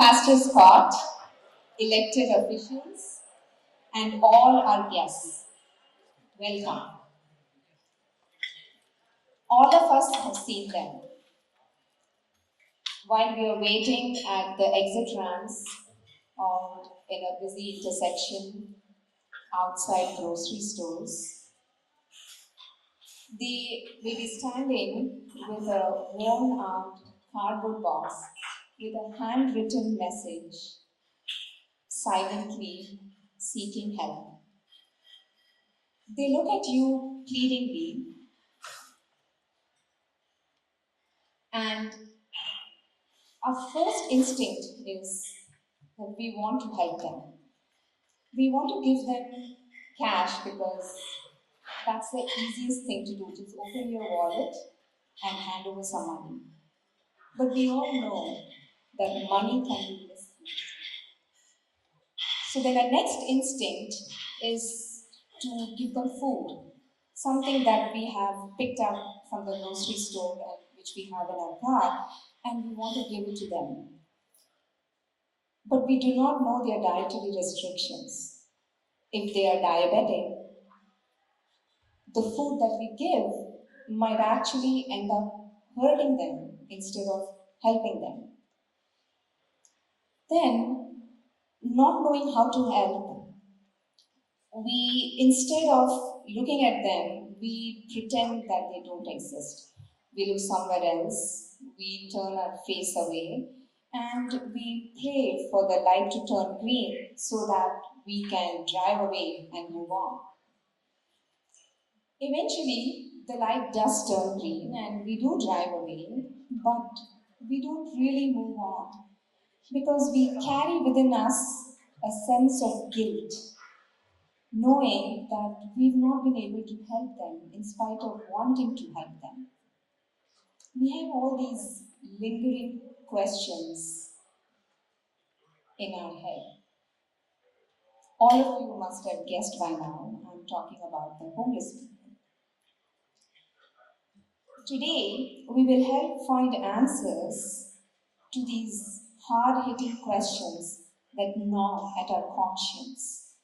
Pastor Scott, elected officials, and all our guests, welcome. All of us have seen them. While we are waiting at the exit ramps or in a busy intersection outside grocery stores, they may be standing with a worn out cardboard box with a handwritten message, silently seeking help. They look at you pleadingly, and our first instinct is that we want to help them. We want to give them cash because that's the easiest thing to do. Just open your wallet and hand over some money. But we all know that money can be misused. So then our next instinct is to give them food, something that we have picked up from the grocery store and which we have in our car, and we want to give it to them. But we do not know their dietary restrictions. If they are diabetic, the food that we give might actually end up hurting them instead of helping them. Then, not knowing how to help, we, instead of looking at them, we pretend that they don't exist. We look somewhere else, we turn our face away, and we pray for the light to turn green so that we can drive away and move on. Eventually, the light does turn green and we do drive away, but we don't really move on because we carry within us a sense of guilt, knowing that we've not been able to help them in spite of wanting to help them. We have all these lingering questions in our head. All of you must have guessed by now, I'm talking about the homeless people. Today, we will help find answers to these hard-hitting questions that gnaw at our conscience.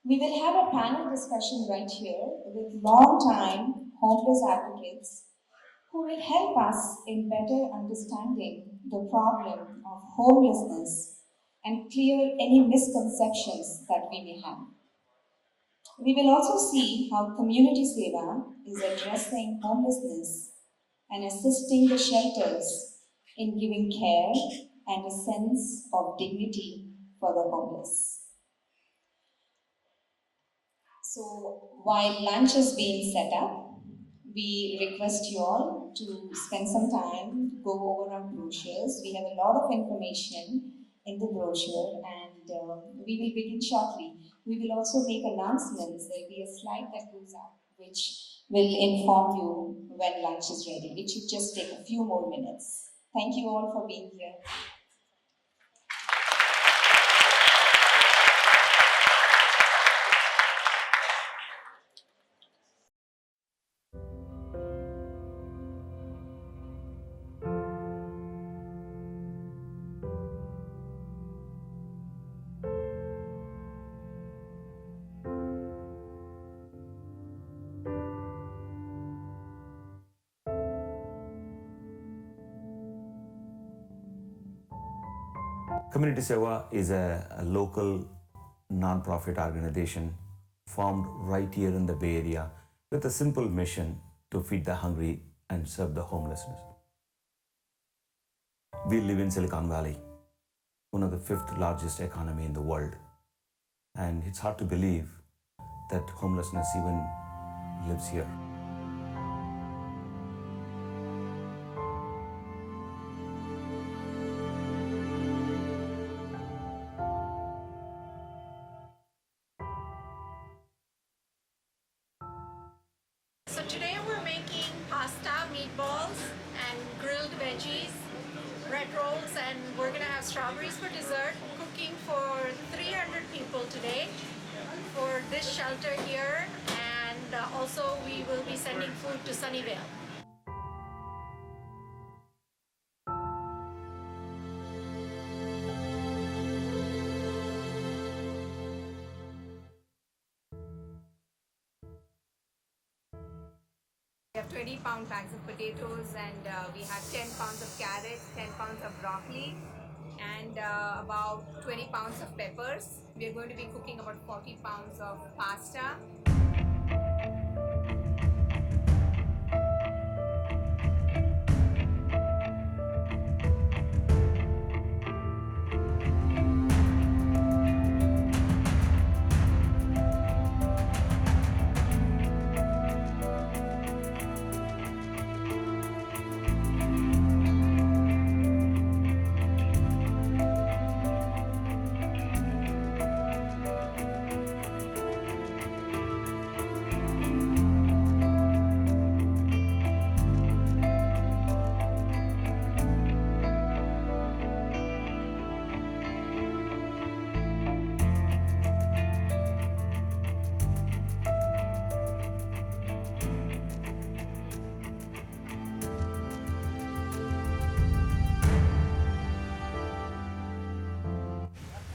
We will have a panel discussion right here with long-time homeless advocates who will help us in better understanding the problem of homelessness and clear any misconceptions that we may have. We will also see how community Seva is addressing homelessness and assisting the shelters in giving care and a sense of dignity for the homeless. So while lunch is being set up, we request you all to spend some time, go over our brochures. We have a lot of information in the brochure and we will begin shortly. We will also make announcements. There will be a slide that goes up which will inform you when lunch is ready. It should just take a few more minutes. Thank you all for being here. Community Seva is a local non-profit organization formed right here in the Bay Area with a simple mission to feed the hungry and serve the homelessness. We live in Silicon Valley, one of the fifth largest economy in the world. And it's hard to believe that homelessness even lives here. So today we're making pasta, meatballs, and grilled veggies, bread rolls, and we're gonna have strawberries for dessert. Cooking for 300 people today for this shelter here, and also we will be sending food to Sunnyvale. 20-pound bags of potatoes, and we have 10 pounds of carrots, 10 pounds of broccoli, and about 20 pounds of peppers. We are going to be cooking about 40 pounds of pasta.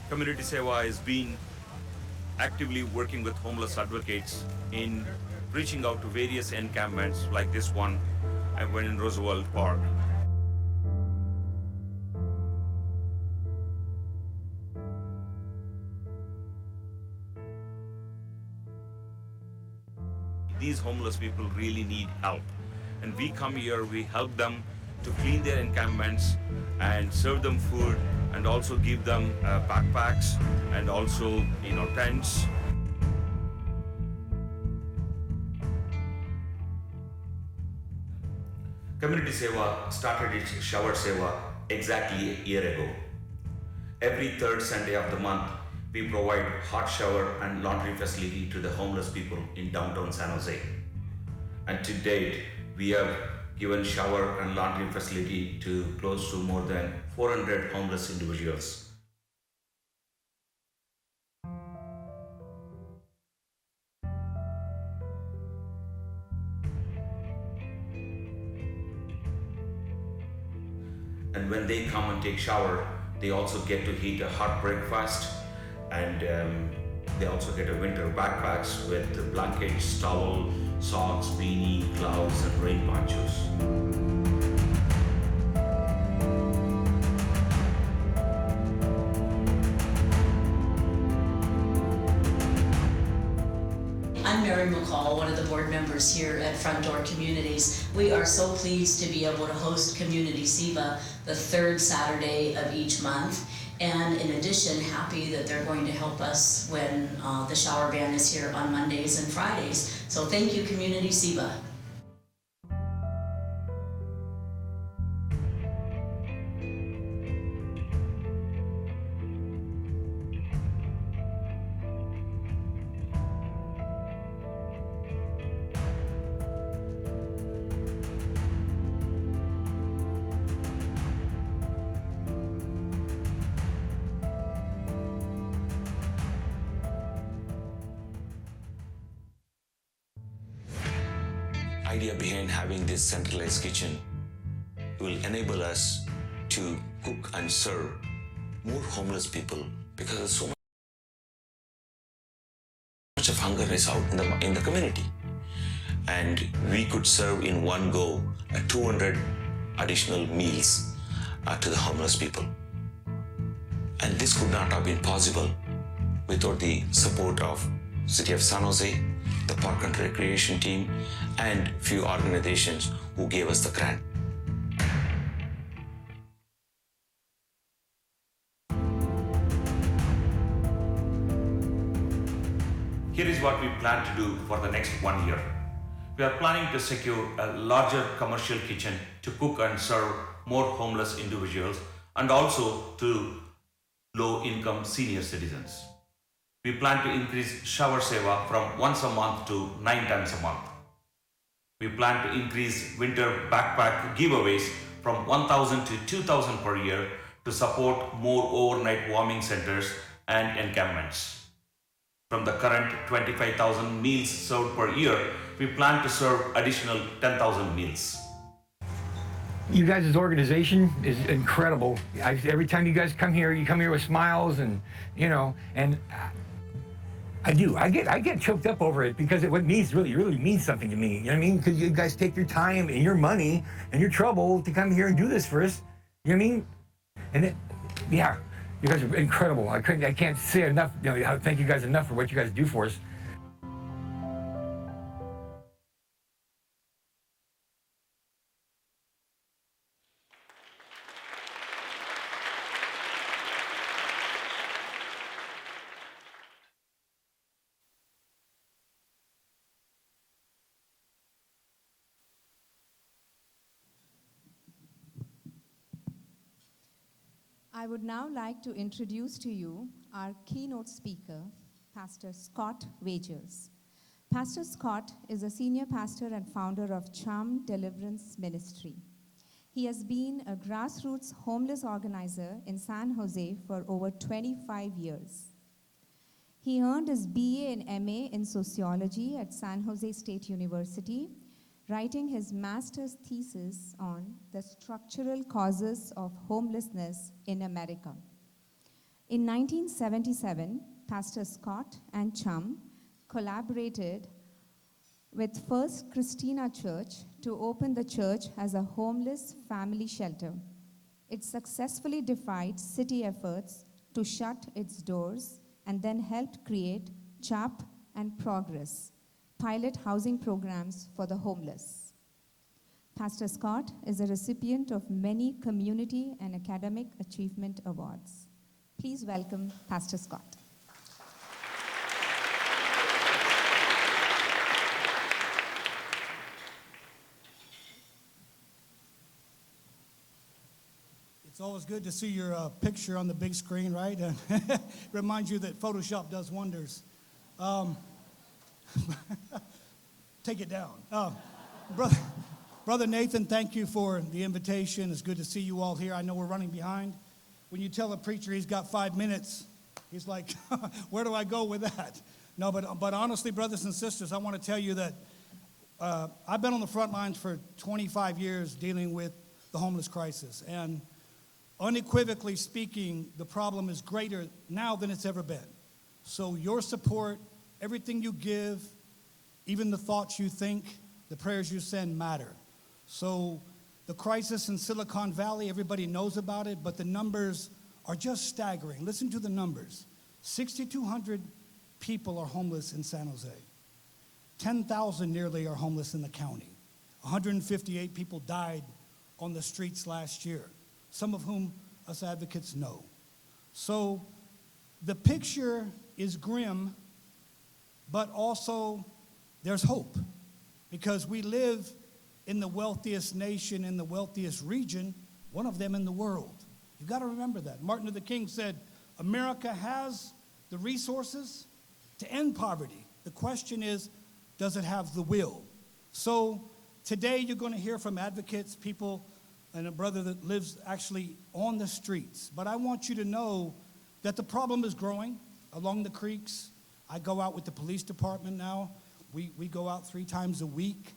Community Seva has been actively working with homeless advocates in reaching out to various encampments like this one and when in Roosevelt Park. These homeless people really need help, and we come here, we help them to clean their encampments and serve them food and also give them backpacks and also tents. Community Seva started its shower Seva exactly a year ago. Every third Sunday of the month, we provide hot shower and laundry facility to the homeless people in downtown San Jose. And to date, we have given shower and laundry facility to close to more than 400 homeless individuals. And when they come and take shower, they also get to eat a hot breakfast, and they also get a winter backpacks with blankets, towel, socks, beanie, gloves, and rain ponchos. I'm Mary McCall, one of the board members here at Front Door Communities. We are so pleased to be able to host Community Seva the third Saturday of each month. And in addition, happy that they're going to help us when the shower ban is here on Mondays and Fridays. So thank you, Community Seva. Idea behind having this centralized kitchen will enable us to cook and serve more homeless people, because there's so much of hunger is out in the community, and we could serve in one go 200 additional meals to the homeless people. And this could not have been possible without the support of City of San Jose, the Park and Recreation team, and few organizations who gave us the grant. Here is what we plan to do for the next 1 year. We are planning to secure a larger commercial kitchen to cook and serve more homeless individuals and also to low-income senior citizens. We plan to increase shower Seva from once a month to 9 times a month. We plan to increase winter backpack giveaways from 1,000 to 2,000 per year to support more overnight warming centers and encampments. From the current 25,000 meals served per year, we plan to serve additional 10,000 meals. You guys' organization is incredible. Every time you guys come here, you come here with smiles and, and I do. I get choked up over it because what means really means something to me. You know what I mean? Because you guys take your time and your money and your trouble to come here and do this for us. You know what I mean? And yeah, you guys are incredible. I can't say enough. You know, thank you guys enough for what you guys do for us. I would now like to introduce to you our keynote speaker, Pastor Scott Wagers. Pastor Scott is a senior pastor and founder of Charm Deliverance Ministry. He has been a grassroots homeless organizer in San Jose for over 25 years. He earned his BA and MA in sociology at San Jose State University, writing his master's thesis on the structural causes of homelessness in America. In 1977, Pastor Scott and Chum collaborated with First Christina Church to open the church as a homeless family shelter. It successfully defied city efforts to shut its doors and then helped create CHAP and Progress, pilot housing programs for the homeless. Pastor Scott is a recipient of many community and academic achievement awards. Please welcome Pastor Scott. It's always good to see your picture on the big screen, right? Reminds you that Photoshop does wonders. Take it down. Brother Nathan, thank you for the invitation. It's good to see you all here. I know we're running behind. When you tell a preacher he's got 5 minutes, he's like, where do I go with that? No, but honestly, brothers and sisters, I want to tell you that I've been on the front lines for 25 years dealing with the homeless crisis. And unequivocally speaking, the problem is greater now than it's ever been. So your support, everything you give, even the thoughts you think, the prayers you send matter. So the crisis in Silicon Valley, everybody knows about it, but the numbers are just staggering. Listen to the numbers. 6,200 people are homeless in San Jose. 10,000 nearly are homeless in the county. 158 people died on the streets last year, some of whom us advocates know. So the picture is grim, but also there's hope, because we live in the wealthiest nation, in the wealthiest region, one of them in the world. You've got to remember that. Martin Luther King said, America has the resources to end poverty. The question is, does it have the will? So today you're going to hear from advocates, people, and a brother that lives actually on the streets. But I want you to know that the problem is growing along the creeks. I go out with the police department now. We go out 3 times a week.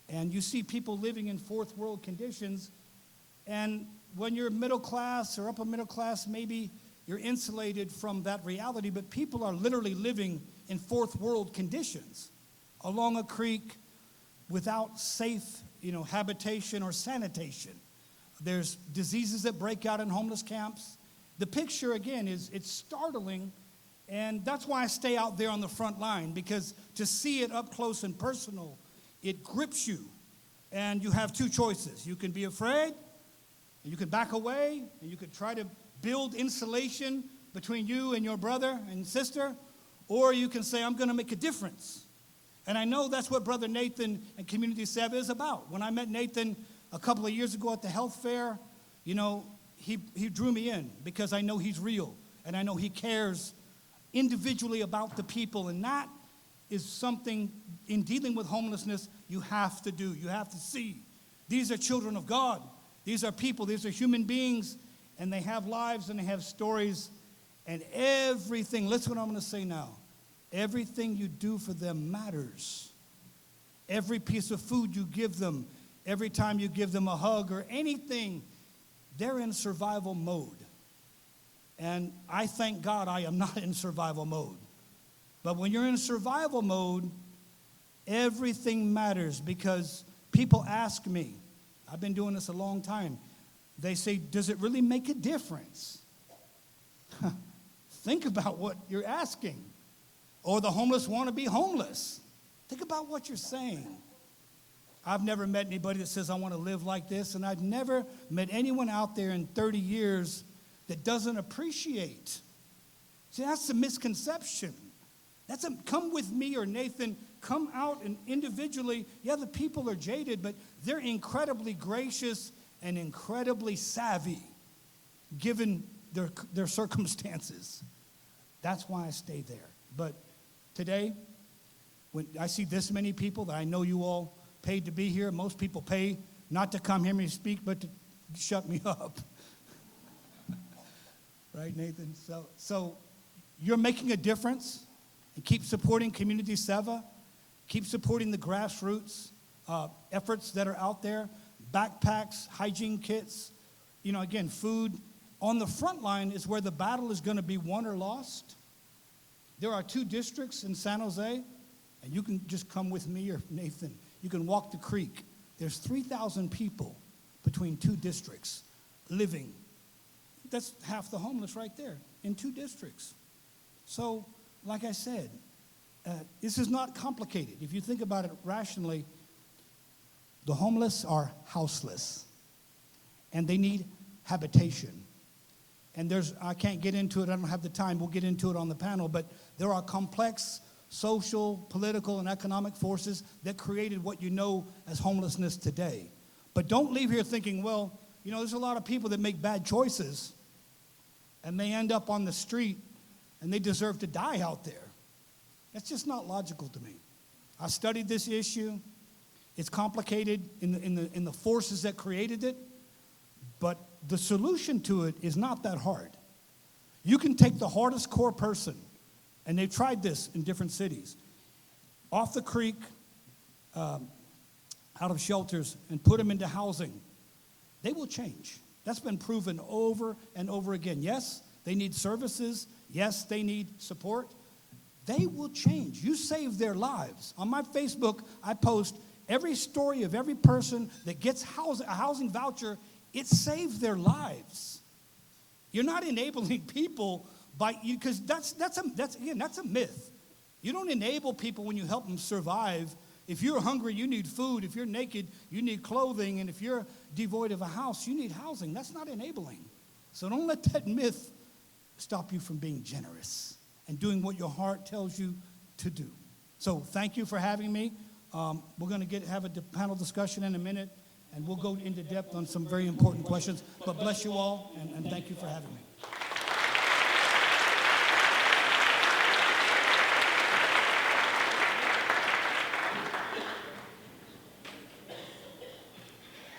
And you see people living in fourth world conditions. And when you're middle class or upper middle class, maybe you're insulated from that reality. But people are literally living in fourth world conditions along a creek without safe, habitation or sanitation. There's diseases that break out in homeless camps. The picture, again, it's startling. And that's why I stay out there on the front line, because to see it up close and personal, it grips you. And you have 2 choices. You can be afraid, and you can back away, and you can try to build insulation between you and your brother and sister, or you can say, I'm going to make a difference. And I know that's what Brother Nathan and Community Seva is about. When I met Nathan a couple of years ago at the health fair, he drew me in, because I know he's real, and I know he cares individually about the people. And that is something in dealing with homelessness you have to do. You have to see. These are children of God. These are people. These are human beings. And they have lives and they have stories. And everything, listen what I'm going to say now. Everything you do for them matters. Every piece of food you give them, every time you give them a hug or anything, they're in survival mode. And I thank God I am not in survival mode. But when you're in survival mode, everything matters, because people ask me, I've been doing this a long time, they say, does it really make a difference? Think about what you're asking. Or the homeless want to be homeless. Think about what you're saying. I've never met anybody that says, I want to live like this, and I've never met anyone out there in 30 years that doesn't appreciate. See, that's a misconception. Come with me or Nathan, come out and individually, yeah, the people are jaded, but they're incredibly gracious and incredibly savvy, given their circumstances. That's why I stay there. But today, when I see this many people that I know you all paid to be here, most people pay not to come hear me speak, but to shut me up. Right, Nathan? So you're making a difference. And keep supporting Community Seva. Keep supporting the grassroots efforts that are out there. Backpacks, hygiene kits, again, food. On the front line is where the battle is going to be won or lost. There are 2 districts in San Jose, and you can just come with me or Nathan. You can walk the creek. There's 3,000 people between 2 districts living. That's half the homeless right there in 2 districts. So, like I said, this is not complicated. If you think about it rationally, the homeless are houseless, and they need habitation. And I can't get into it, I don't have the time, we'll get into it on the panel, but there are complex social, political, and economic forces that created what you know as homelessness today. But don't leave here thinking, well, there's a lot of people that make bad choices, and they end up on the street, and they deserve to die out there. That's just not logical to me. I studied this issue. It's complicated in the forces that created it, but the solution to it is not that hard. You can take the hardest core person, and they've tried this in different cities, off the creek, out of shelters, and put them into housing. They will change. That's been proven over and over again. Yes, they need services. Yes, they need support. They will change. You save their lives. On my Facebook, I post every story of every person that gets a housing voucher. It saved their lives. You're not enabling people because that's a myth. You don't enable people when you help them survive. If you're hungry, you need food. If you're naked, you need clothing. And if you're devoid of a house, you need housing. That's not enabling. So don't let that myth stop you from being generous and doing what your heart tells you to do. So thank you for having me. We're going to have a panel discussion in a minute, and we'll go into depth on some very important questions. But bless you all, and thank you for having me.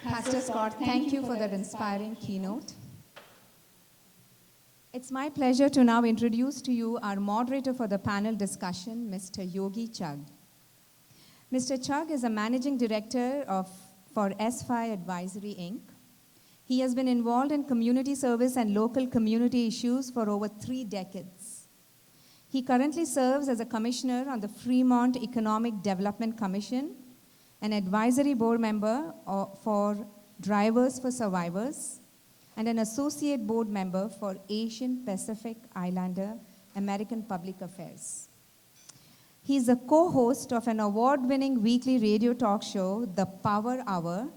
Pastor Scott, thank you for that inspiring keynote. It's my pleasure to now introduce to you our moderator for the panel discussion, Mr. Yogi Chugh. Mr. Chugh is a managing director for S5 Advisory, Inc. He has been involved in community service and local community issues for over 3 decades. He currently serves as a commissioner on the Fremont Economic Development Commission, an advisory board member for Drivers for Survivors, and an associate board member for Asian Pacific Islander American Public Affairs. He is a co-host of an award-winning weekly radio talk show, The Power Hour,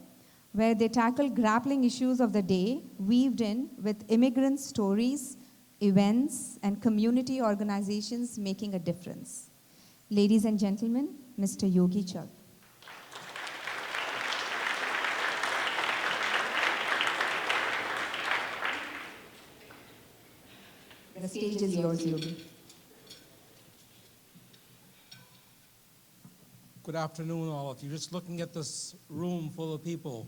where they tackle grappling issues of the day, weaved in with immigrant stories, events, and community organizations making a difference. Ladies and gentlemen, Mr. Yogi Chugh. The stage is yours, Yogi. Good afternoon, all of you. Just looking at this room full of people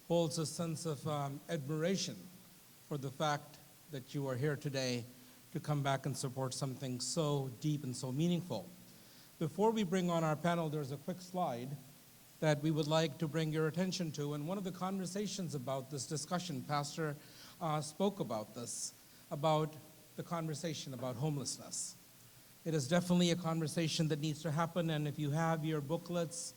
holds a sense of admiration for the fact that you are here today to come back and support something so deep and so meaningful. Before we bring on our panel, there's a quick slide that we would like to bring your attention to. And one of the conversations about this discussion, Pastor spoke about this, about the conversation about homelessness. It is definitely a conversation that needs to happen, and if you have your booklets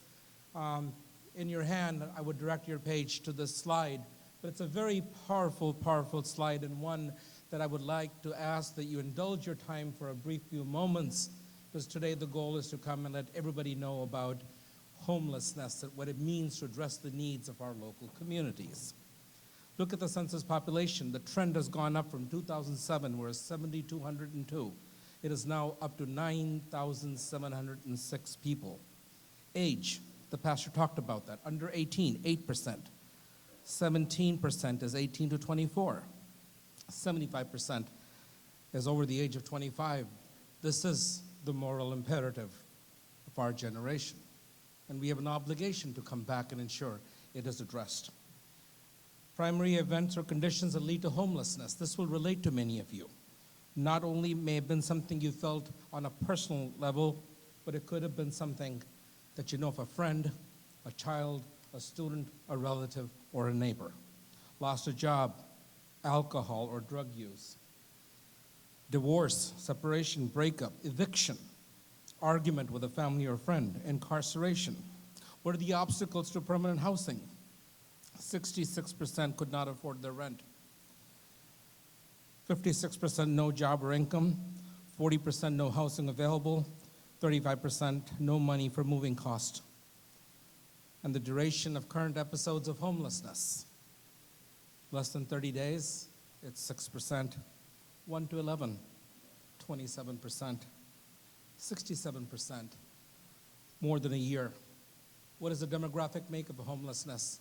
in your hand, I would direct your page to this slide. But it's a very powerful, powerful slide, and one that I would like to ask that you indulge your time for a brief few moments, because today the goal is to come and let everybody know about homelessness, what it means to address the needs of our local communities. Look at the census population. The trend has gone up from 2007, where it's 7,202. It is now up to 9,706 people. Age, the pastor talked about that. Under 18, 8%. 17% is 18 to 24. 75% is over the age of 25. This is the moral imperative of our generation. And we have an obligation to come back and ensure it is addressed. Primary events or conditions that lead to homelessness. This will relate to many of you. Not only may have been something you felt on a personal level, but it could have been something that you know of a friend, a child, a student, a relative, or a neighbor. Lost a job, alcohol or drug use, divorce, separation, breakup, eviction, argument with a family or friend, incarceration. What are the obstacles to permanent housing? 66% could not afford their rent. 56% no job or income, 40% no housing available, 35% no money for moving cost. And the duration of current episodes of homelessness, less than 30 days, it's 6%, 1 to 11, 27%, 67%, more than a year. What is the demographic makeup of homelessness?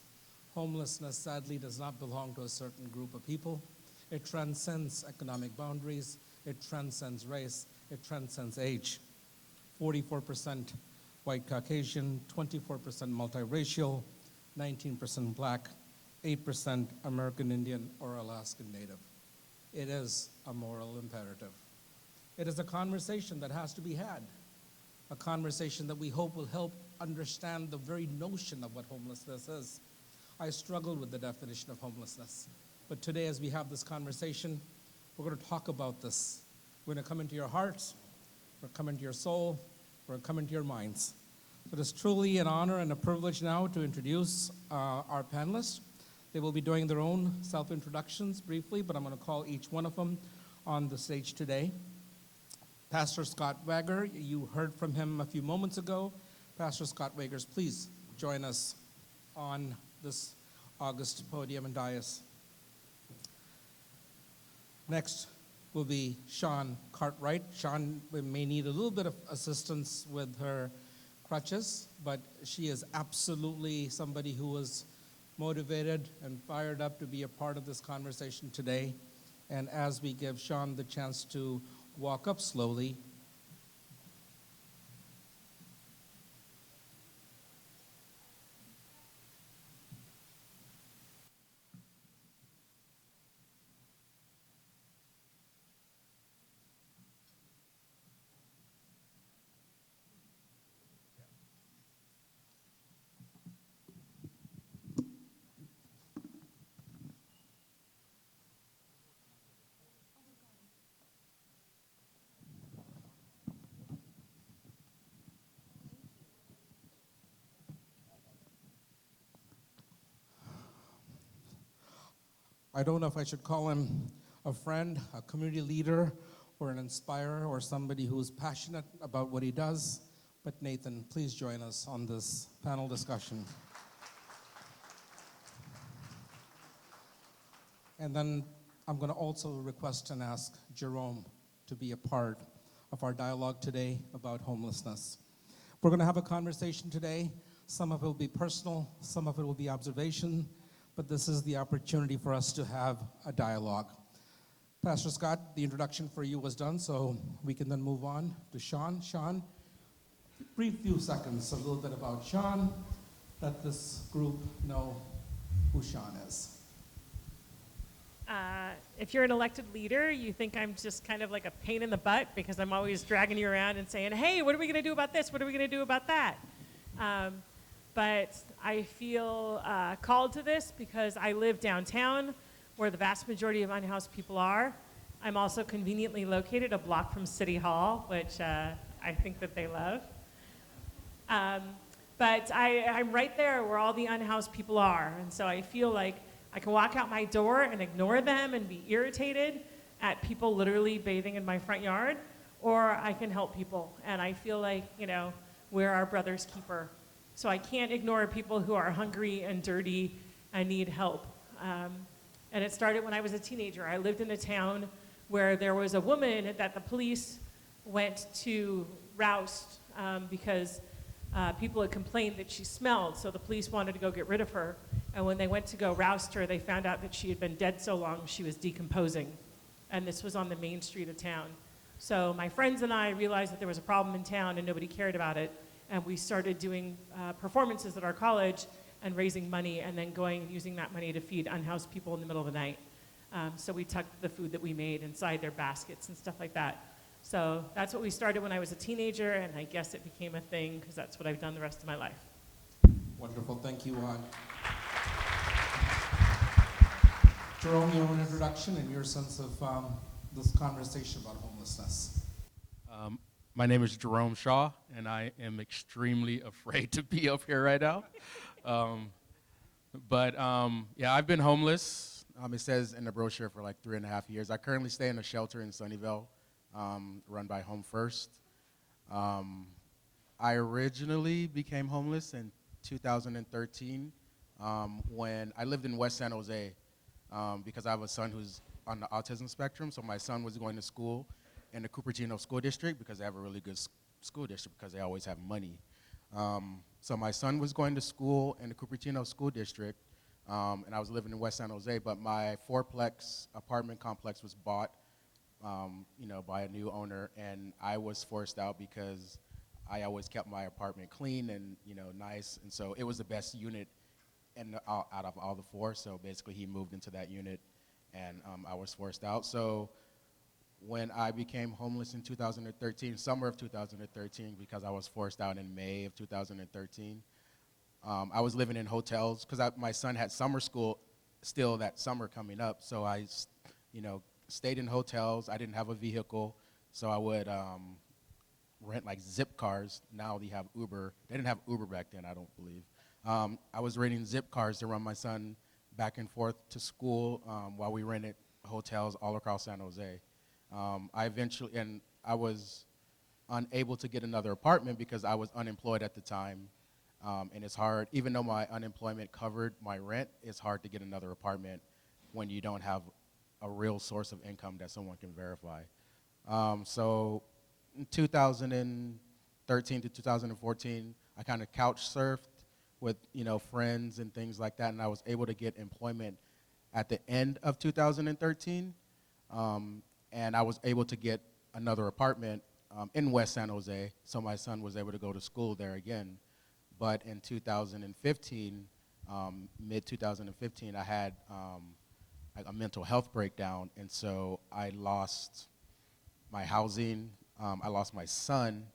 Homelessness, sadly, does not belong to a certain group of people. It transcends economic boundaries, it transcends race, it transcends age. 44% white Caucasian, 24% multiracial, 19% black, 8% American Indian or Alaskan Native. It is a moral imperative. It is a conversation that has to be had, a conversation that we hope will help understand the very notion of what homelessness is. I struggled with the definition of homelessness, but today as we have this conversation, we're going to talk about this. We're going to come into your hearts, we're going to come into your soul, we're going to come into your minds. So it is truly an honor and a privilege now to introduce our panelists. They will be doing their own self-introductions briefly, but I'm going to call each one of them on the stage today. Pastor Scott Wager, you heard from him a few moments ago. Pastor Scott Wagers, please join us on this August podium and dais. Next will be Sean Cartwright. Sean may need a little bit of assistance with her crutches, but she is absolutely somebody who was motivated and fired up to be a part of this conversation today. And as we give Sean the chance to walk up slowly, I don't know if I should call him a friend, a community leader, or an inspirer, or somebody who's passionate about what he does. But Nathan, please join us on this panel discussion. And then I'm going to also request and ask Jerome to be a part of our dialogue today about homelessness. We're going to have a conversation today. Some of it will be personal, some of it will be observation, but this is the opportunity for us to have a dialogue. Pastor Scott, the introduction for you was done, so we can then move on to Sean. Sean, brief few seconds, a little bit about Sean. Let this group know who Sean is. If you're an elected leader, you think I'm just kind of like a pain in the butt because I'm always dragging you around and saying, hey, what are we going to do about this? What are we going to do about that? But I feel called to this because I live downtown where the vast majority of unhoused people are. I'm also conveniently located a block from City Hall, which I think that they love. Um, but I'm right there where all the unhoused people are. And so I feel like I can walk out my door and ignore them and be irritated at people literally bathing in my front yard, or I can help people. And I feel like, we're our brother's keeper. So I can't ignore people who are hungry and dirty and need help. And it started when I was a teenager. I lived in a town where there was a woman that the police went to roust because people had complained that she smelled, so the police wanted to go get rid of her. And when they went to go roust her, they found out that she had been dead so long she was decomposing. And this was on the main street of town. So my friends and I realized that there was a problem in town and nobody cared about it. And we started doing performances at our college and raising money and then going and using that money to feed unhoused people in the middle of the night. So we tucked the food that we made inside their baskets and stuff like that. So that's what we started when I was a teenager, and I guess it became a thing because that's what I've done the rest of my life. Wonderful, thank you, Juan. Jerome, your own introduction and your sense of this conversation about homelessness. My name is Jerome Shaw, and I am extremely afraid to be up here right now. Yeah, I've been homeless. It says in the brochure for like 3.5 years. I currently stay in a shelter in Sunnyvale, run by Home First. I originally became homeless in 2013 when I lived in West San Jose because I have a son who's on the autism spectrum. So my son was going to school in the Cupertino School District because they have a really good school district because they always have money. So my son was going to school in the Cupertino School District, and I was living in West San Jose, but my fourplex apartment complex was bought by a new owner, and I was forced out because I always kept my apartment clean and nice, and so it was the best unit out of all the four. So basically, he moved into that unit, and I was forced out. So when I became homeless in 2013, summer of 2013, because I was forced out in May of 2013, I was living in hotels because my son had summer school still that summer coming up. So I, stayed in hotels. I didn't have a vehicle, so I would rent like zip cars. Now they have Uber. They didn't have Uber back then, I don't believe. I was renting zip cars to run my son back and forth to school while we rented hotels all across San Jose. I was unable to get another apartment because I was unemployed at the time. And it's hard, even though my unemployment covered my rent, it's hard to get another apartment when you don't have a real source of income that someone can verify. So in 2013 to 2014, I kind of couch surfed with friends and things like that, and I was able to get employment at the end of 2013. And I was able to get another apartment in West San Jose, so my son was able to go to school there again. But in 2015, mid-2015, I had a mental health breakdown, and so I lost my housing, I lost my son,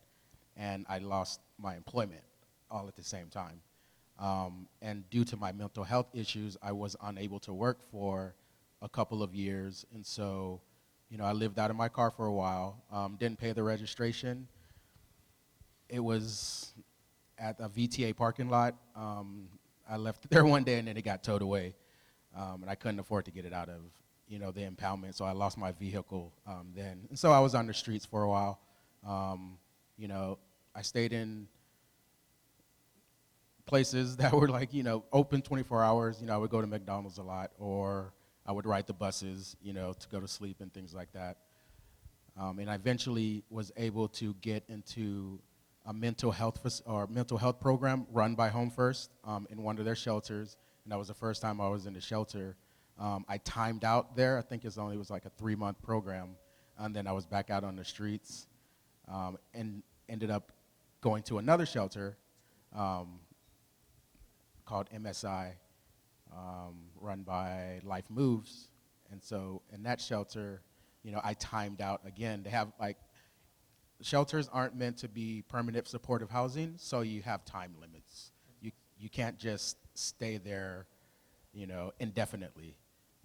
and I lost my employment all at the same time. And due to my mental health issues, I was unable to work for a couple of years, and so I lived out of my car for a while, didn't pay the registration. It was at a VTA parking lot. I left it there one day and then it got towed away. And I couldn't afford to get it out of, the impoundment, so I lost my vehicle then. And so I was on the streets for a while. I stayed in places that were like, open 24 hours. I would go to McDonald's a lot, or I would ride the buses, to go to sleep and things like that. And I eventually was able to get into a mental health program run by Home First in one of their shelters, and that was the first time I was in the shelter. I timed out there. I think it was like a 3-month program, and then I was back out on the streets, and ended up going to another shelter called MSI, run by Life Moves. And so in that shelter, I timed out again. They have shelters aren't meant to be permanent supportive housing, so you have time limits. You can't just stay there, indefinitely.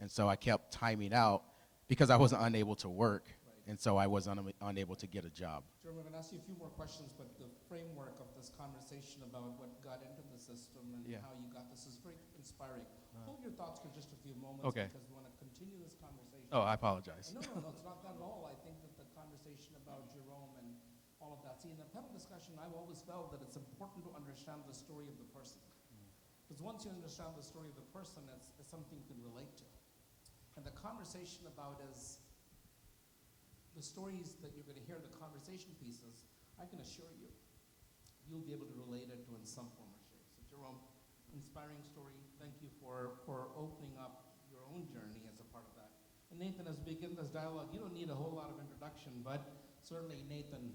And so I kept timing out, because I wasn't unable to work, and so I was unable to get a job. Jeremy, I'm going to ask you a few more questions, but the framework of this conversation about what got into the system and how you got this is very inspiring. Hold your thoughts for just a few moments because we want to continue this conversation. Oh, I apologize. No, it's not that at all. I think that the conversation about Jerome and all of that. See, in the panel discussion, I've always felt that it's important to understand the story of the person. Because once you understand the story of the person, it's something you can relate to. And the conversation about is the stories that you're going to hear, the conversation pieces, I can assure you, you'll be able to relate it to in some form or shape. So Jerome, inspiring story. Thank you for opening up your own journey as a part of that. And Nathan, as we begin this dialogue, you don't need a whole lot of introduction, but certainly Nathan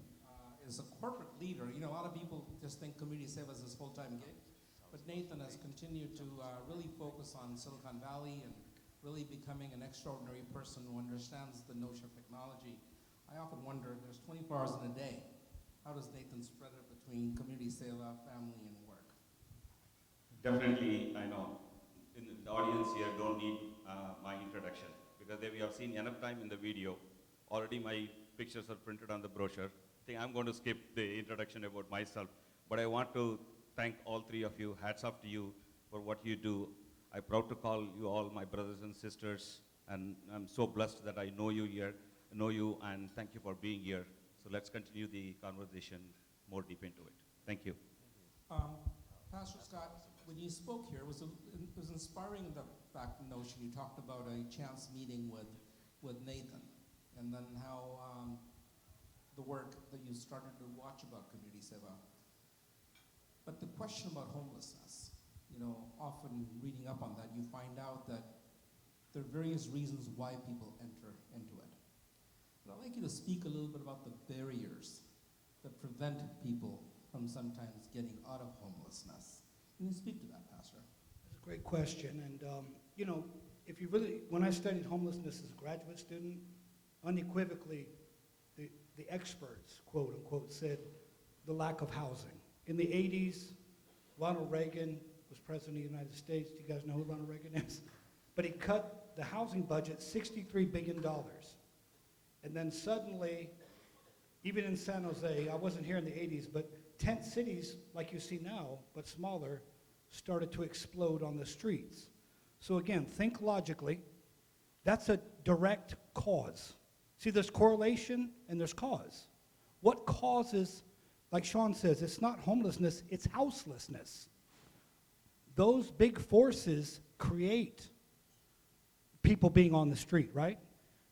is a corporate leader. You know, a lot of people just think community Seva is his full-time gig, but Nathan has continued to really focus on Silicon Valley and really becoming an extraordinary person who understands the notion of technology. I often wonder, there's 24 hours in a day. How does Nathan spread it between community Seva, family, and work? Definitely, I know. In the audience here don't need my introduction because we have seen enough time in the video. Already my pictures are printed on the brochure. I think I'm going to skip the introduction about myself, but I want to thank all three of you. Hats off to you for what you do. I'm proud to call you all my brothers and sisters, and I'm so blessed that I know you here, and thank you for being here. So let's continue the conversation more deep into it. Thank you. Pastor Scott, when you spoke here, it was inspiring the fact, the notion you talked about a chance meeting with Nathan, and then how the work that you started to watch about community Seva. But the question about homelessness, you know, often reading up on that, you find out that there are various reasons why people enter into it. But I'd like you to speak a little bit about the barriers that prevent people from sometimes getting out of homelessness. Can you speak to that, Pastor? That's a great question. And, you know, if you really, when I studied homelessness as a graduate student, unequivocally, the experts, quote unquote, said the lack of housing. In the 80s, Ronald Reagan was president of the United States. Do you guys know who Ronald Reagan is? But he cut the housing budget $63 billion. And then suddenly, even in San Jose, I wasn't here in the 80s, but tent cities, like you see now, but smaller, started to explode on the streets. So again, think logically. That's a direct cause. See, there's correlation and there's cause. What causes, like Sean says, it's not homelessness, it's houselessness. Those big forces create people being on the street, right?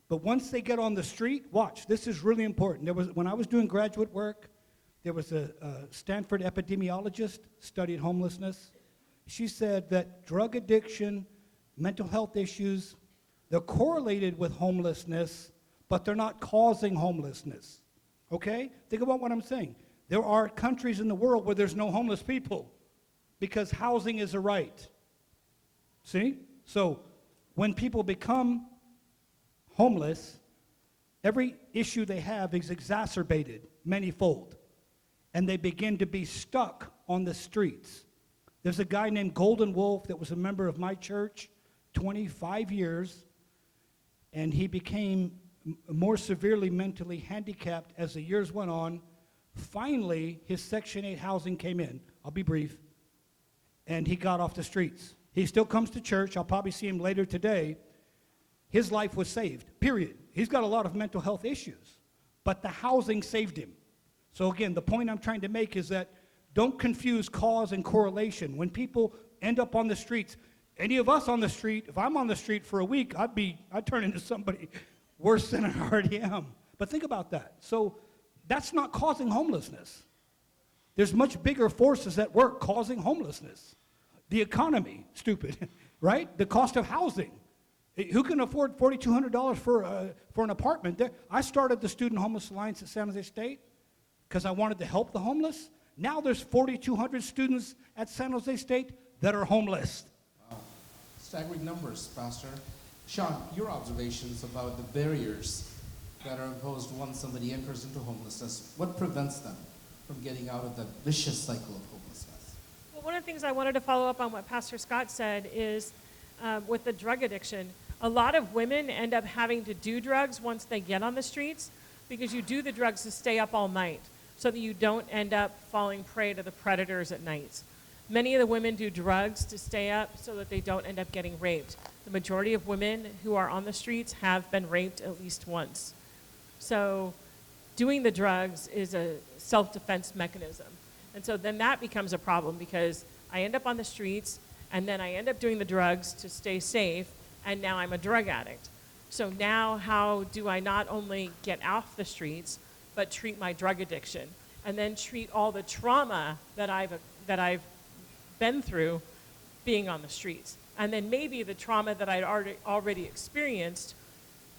But once they get on the street, watch, this is really important. When I was doing graduate work, there was a Stanford epidemiologist studied homelessness. She said that drug addiction, mental health issues, they're correlated with homelessness, but they're not causing homelessness, okay? Think about what I'm saying. There are countries in the world where there's no homeless people because housing is a right. See? So when people become homeless, every issue they have is exacerbated manyfold, and they begin to be stuck on the streets. There's a guy named Golden Wolf that was a member of my church 25 years, and he became more severely mentally handicapped as the years went on. Finally, his Section 8 housing came in. I'll be brief. And he got off the streets. He still comes to church. I'll probably see him later today. His life was saved, period. He's got a lot of mental health issues, but the housing saved him. So again, the point I'm trying to make is that don't confuse cause and correlation. When people end up on the streets, any of us on the street, if I'm on the street for a week, I'd turn into somebody worse than I already am. But think about that. So that's not causing homelessness. There's much bigger forces at work causing homelessness. The economy, stupid, right? The cost of housing. Who can afford $4,200 for an apartment? I started the Student Homeless Alliance at San Jose State because I wanted to help the homeless. Now there's 4,200 students at San Jose State that are homeless. Wow. Staggering numbers, Pastor. Sean, your observations about the barriers that are imposed once somebody enters into homelessness, what prevents them from getting out of the vicious cycle of homelessness? Well, one of the things I wanted to follow up on what Pastor Scott said is with the drug addiction, A lot of women end up having to do drugs once they get on the streets because you do the drugs to stay up all night so that you don't end up falling prey to the predators at night. Many of the women do drugs to stay up so that they don't end up getting raped. The majority of women who are on the streets have been raped at least once. So doing the drugs is a self-defense mechanism. And so then that becomes a problem because I end up on the streets and then I end up doing the drugs to stay safe, and now I'm a drug addict. So now how do I not only get off the streets, but treat my drug addiction, and then treat all the trauma that I've been through being on the streets. And then maybe the trauma that I'd already experienced,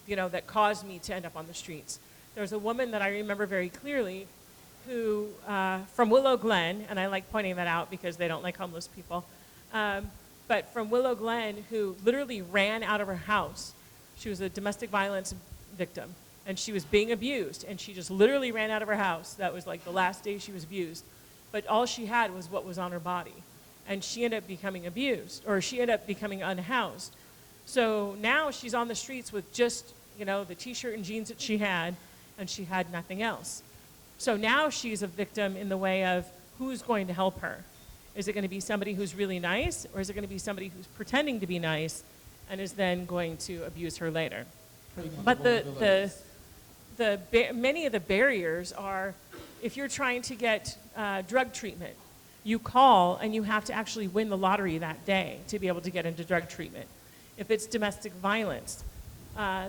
that caused me to end up on the streets. There's a woman that I remember very clearly who, from Willow Glen, and I like pointing that out because they don't like homeless people, but from Willow Glen, who literally ran out of her house. She was a domestic violence victim, and she was being abused, and she just literally ran out of her house. That was like the last day she was abused. But all she had was what was on her body. And she ended up becoming abused, or she ended up becoming unhoused. So now she's on the streets with just, the t-shirt and jeans that she had, and she had nothing else. So now she's a victim in the way of who's going to help her. Is it going to be somebody who's really nice, or is it going to be somebody who's pretending to be nice and is then going to abuse her later? But many of the barriers are, if you're trying to get drug treatment, you call and you have to actually win the lottery that day to be able to get into drug treatment. If it's domestic violence,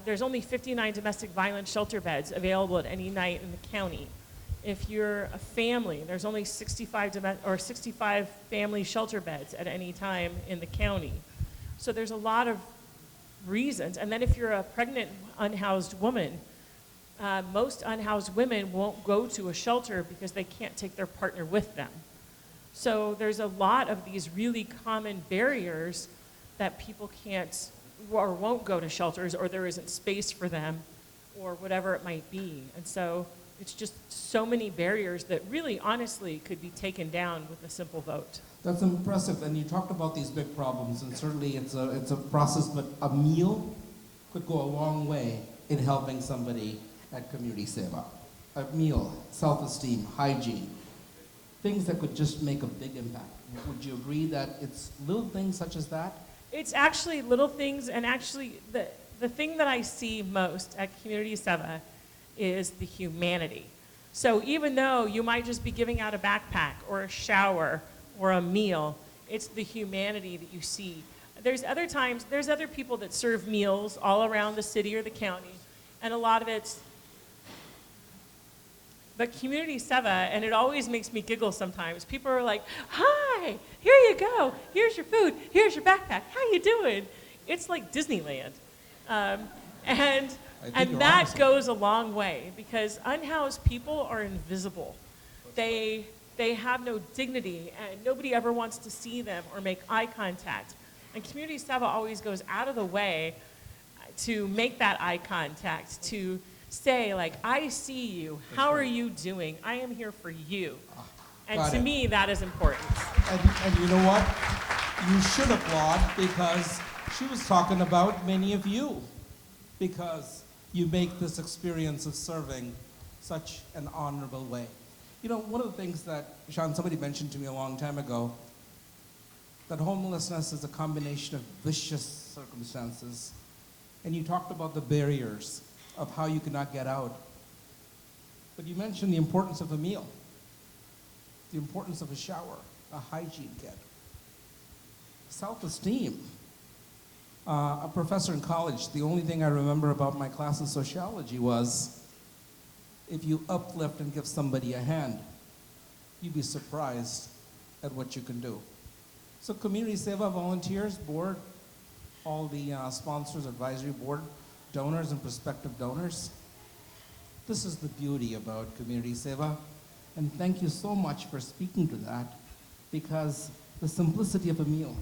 there's only 59 domestic violence shelter beds available at any night in the county. If you're a family, there's only 65 family shelter beds at any time in the county. So there's a lot of reasons. And then if you're a pregnant, unhoused woman, most unhoused women won't go to a shelter because they can't take their partner with them. So there's a lot of these really common barriers that people can't or won't go to shelters, or there isn't space for them, or whatever it might be. And so it's just so many barriers that really honestly could be taken down with a simple vote. That's impressive, and you talked about these big problems, and certainly it's a process, but a meal could go a long way in helping somebody at Community Seva. A meal, self-esteem, hygiene, things that could just make a big impact. Would you agree that it's little things such as that? It's actually little things, and actually the thing that I see most at Community Seva is the humanity. So even though you might just be giving out a backpack or a shower or a meal, it's the humanity that you see. There's other people that serve meals all around the city or the county, and a lot of it's, but Community Seva, and it always makes me giggle sometimes, people are like, hi, here you go, here's your food, here's your backpack, how you doing? It's like Disneyland. And that goes a long way, because unhoused people are invisible. They have no dignity, and nobody ever wants to see them or make eye contact. And Community Seva always goes out of the way to make that eye contact, to say, like, I see you, how are you doing? I am here for you. And to me, that is important. And you know what? You should applaud, because she was talking about many of you, because you make this experience of serving such an honorable way. You know, one of the things that, Sean, somebody mentioned to me a long time ago, that homelessness is a combination of vicious circumstances. And you talked about the barriers of how you cannot get out. But you mentioned the importance of a meal, the importance of a shower, a hygiene kit, self-esteem. A professor in college, the only thing I remember about my class in sociology was, if you uplift and give somebody a hand, you'd be surprised at what you can do. So Community Seva volunteers, board, all the sponsors, advisory board, donors and prospective donors. This is the beauty about Community Seva, and thank you so much for speaking to that, because the simplicity of a meal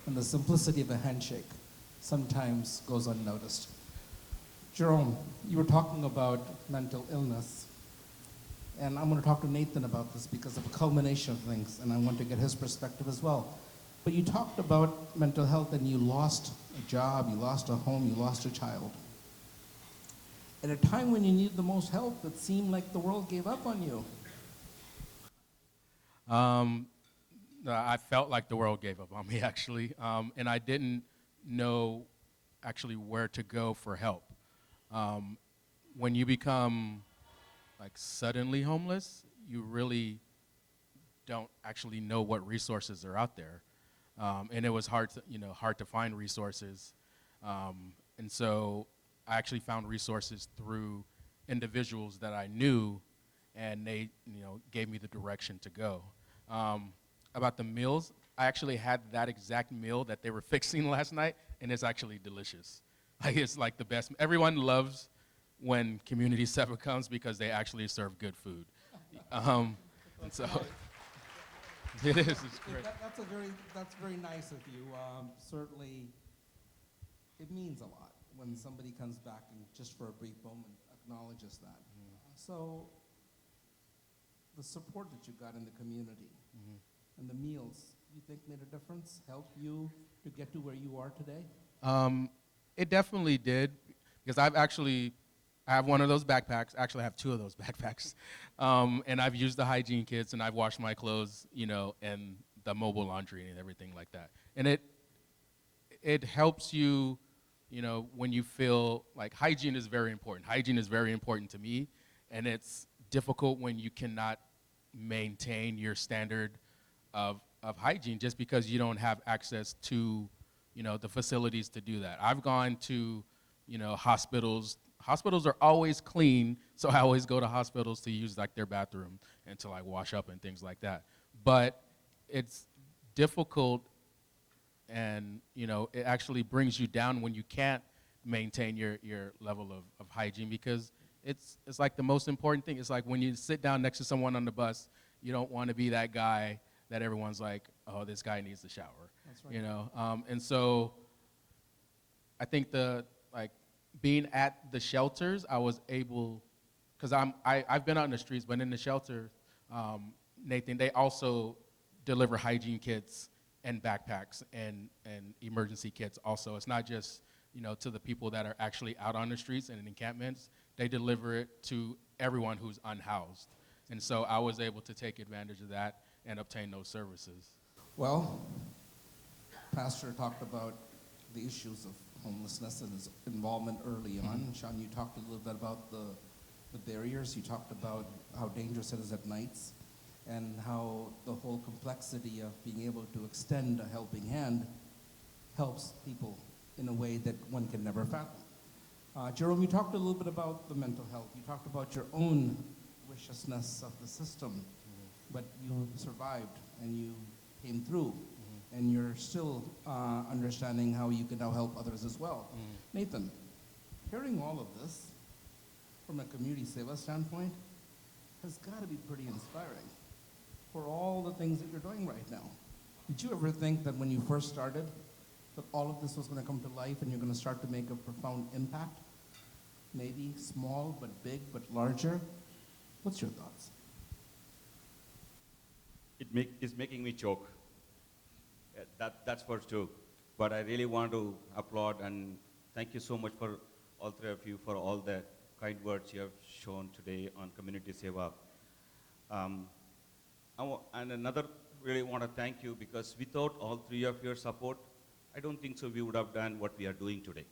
and the simplicity of a handshake sometimes goes unnoticed. Jerome, you were talking about mental illness, and I'm going to talk to Nathan about this because of a culmination of things, and I want to get his perspective as well. But you talked about mental health and you lost a job, you lost a home, you lost a child. At a time when you needed the most help, it seemed like the world gave up on you. I felt like the world gave up on me, actually, and I didn't know actually where to go for help. When you become like suddenly homeless, you really don't actually know what resources are out there, and it was hard to find resources, and so I actually found resources through individuals that I knew, and they gave me the direction to go. About the meals, I actually had that exact meal that they were fixing last night, and it's actually delicious. Like, it's like the best. Everyone loves when Community Seva comes because they actually serve good food. And so it is. It's great. That's very nice of you. Certainly, it means a lot when somebody comes back and just for a brief moment acknowledges that. So, the support that you got in the community and the meals, you think made a difference? Helped you to get to where you are today? It definitely did, because I have one of those backpacks. Actually, I have two of those backpacks. And I've used the hygiene kits, and I've washed my clothes, and the mobile laundry and everything like that. And it helps you, when you feel like hygiene is very important. Hygiene is very important to me, and it's difficult when you cannot maintain your standard of hygiene just because you don't have access to, the facilities to do that. I've gone to, hospitals. Hospitals are always clean, so I always go to hospitals to use like their bathroom and to like wash up and things like that. But it's difficult, and it actually brings you down when you can't maintain your level of hygiene, because it's like the most important thing. It's like when you sit down next to someone on the bus, you don't want to be that guy that everyone's like, oh, this guy needs a shower. That's right. And so I think being at the shelters, I was able, because I've been out in the streets, but in the shelter, Nathan, they also deliver hygiene kits and backpacks and emergency kits also. It's not just, to the people that are actually out on the streets and in encampments. They deliver it to everyone who's unhoused. And so I was able to take advantage of that and obtain those services. Well, Pastor talked about the issues of homelessness and his involvement early on. Sean, you talked a little bit about the barriers. You talked about how dangerous it is at nights and how the whole complexity of being able to extend a helping hand helps people in a way that one can never fathom. Jerome, you talked a little bit about the mental health. You talked about your own viciousness of the system, but you survived and you came through, and you're still understanding how you can now help others as well. Nathan, hearing all of this from a community Seva standpoint has got to be pretty inspiring for all the things that you're doing right now. Did you ever think that when you first started that all of this was going to come to life and you're going to start to make a profound impact? Maybe small, but big, but larger? What's your thoughts? It's making me choke. That's for sure. But I really want to applaud and thank you so much for all three of you for all the kind words you have shown today on Community Seva. And another really want to thank you, because without all three of your support, I don't think so we would have done what we are doing today.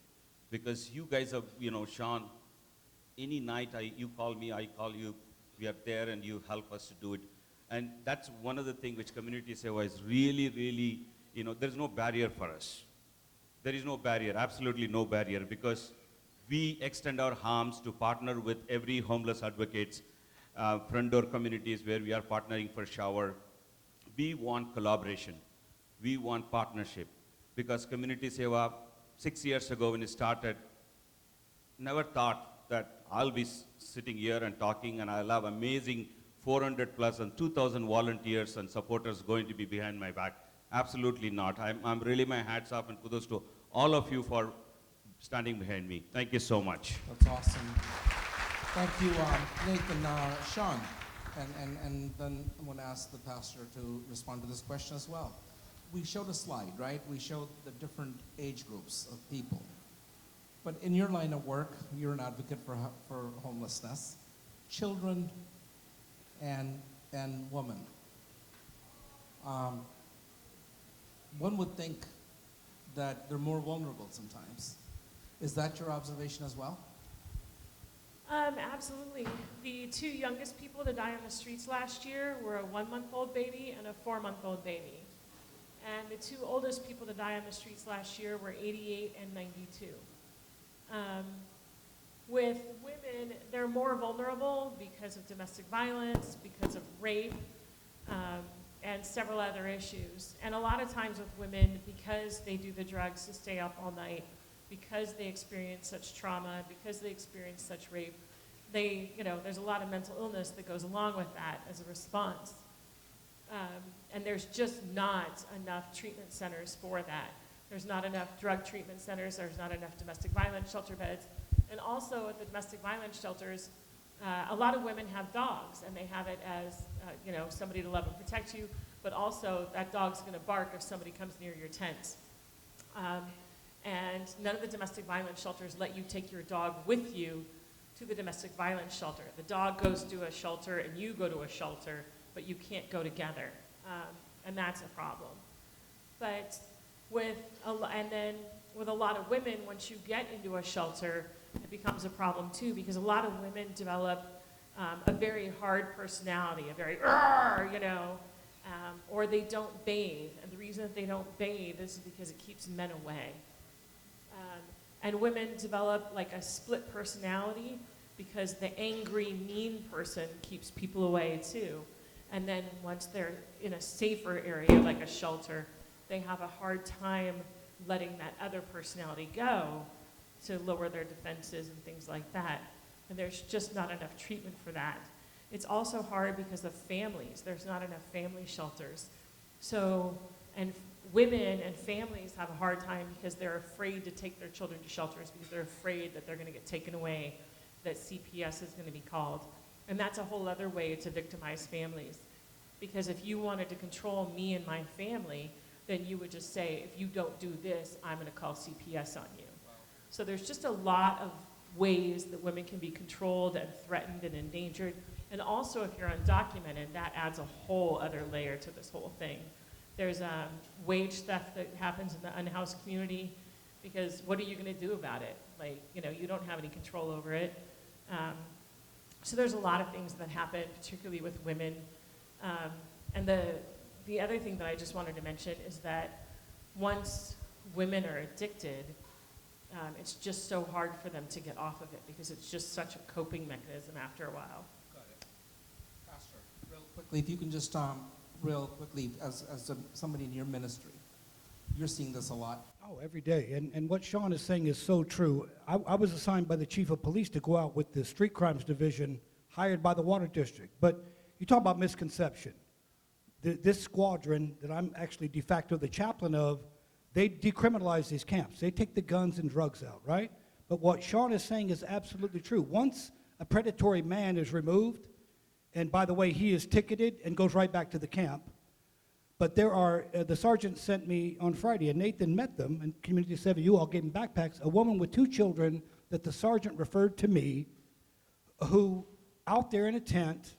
Because you guys have, Sean, any night you call me, I call you, we are there and you help us to do it. And that's one of the things which Community Seva is really, really, there's no barrier for us. There is no barrier, absolutely no barrier, because we extend our arms to partner with every homeless advocates, front door communities where we are partnering for shower. We want collaboration. We want partnership. Because Community Seva, 6 years ago when it started, never thought that I'll be sitting here and talking and I'll have amazing 400 plus and 2,000 volunteers and supporters going to be behind my back. Absolutely not. I'm really my hats off and kudos to all of you for standing behind me. Thank you so much. That's awesome. Thank you, Nathan. Sean, and then I'm going to ask the pastor to respond to this question as well. we showed a slide, right? We showed the different age groups of people. But in your line of work, you're an advocate for homelessness, children and women. One would think that they're more vulnerable sometimes. Is that your observation as well? Absolutely. The two youngest people to die on the streets last year were a 1-month-old baby and a 4-month-old baby. And the two oldest people to die on the streets last year were 88 and 92. With women, they're more vulnerable because of domestic violence, because of rape, and several other issues. And a lot of times with women, because they do the drugs to stay up all night, because they experience such trauma, because they experience such rape, there's a lot of mental illness that goes along with that as a response. And there's just not enough treatment centers for that. There's not enough drug treatment centers, there's not enough domestic violence shelter beds. And also at the domestic violence shelters, a lot of women have dogs, and they have it as somebody to love and protect you, but also that dog's gonna bark if somebody comes near your tent. And none of the domestic violence shelters let you take your dog with you to the domestic violence shelter. The dog goes to a shelter and you go to a shelter, but you can't go together. And that's a problem. But with a lot of women, once you get into a shelter, it becomes a problem too, because a lot of women develop a very hard personality, a very, or they don't bathe. And the reason that they don't bathe is because it keeps men away. And women develop like a split personality because the angry, mean person keeps people away too. And then once they're in a safer area like a shelter, they have a hard time letting that other personality go to lower their defenses and things like that. And there's just not enough treatment for that. It's also hard because of families. There's not enough family shelters. So, and women and families have a hard time because they're afraid to take their children to shelters because they're afraid that they're gonna get taken away, that CPS is gonna be called. And that's a whole other way to victimize families. Because if you wanted to control me and my family, then you would just say, if you don't do this, I'm gonna call CPS on you. Wow. So there's just a lot of ways that women can be controlled and threatened and endangered. And also if you're undocumented, that adds a whole other layer to this whole thing. There's wage theft that happens in the unhoused community because what are you gonna do about it? Like, you don't have any control over it. So there's a lot of things that happen, particularly with women. And the other thing that I just wanted to mention is that once women are addicted, it's just so hard for them to get off of it because it's just such a coping mechanism after a while. Got it. Pastor, real quickly, if you can just, real quickly, as somebody in your ministry, you're seeing this a lot. Oh, every day. And what Sean is saying is so true. I was assigned by the chief of police to go out with the street crimes division hired by the water district. But you talk about misconception. This squadron that I'm actually de facto the chaplain of, they decriminalize these camps. They take the guns and drugs out, right? But what Sean is saying is absolutely true. Once a predatory man is removed, and by the way, he is ticketed and goes right back to the camp. But there are, the sergeant sent me on Friday, and Nathan met them, and Community Seva, you all gave him backpacks, a woman with 2 children that the sergeant referred to me, who out there in a tent,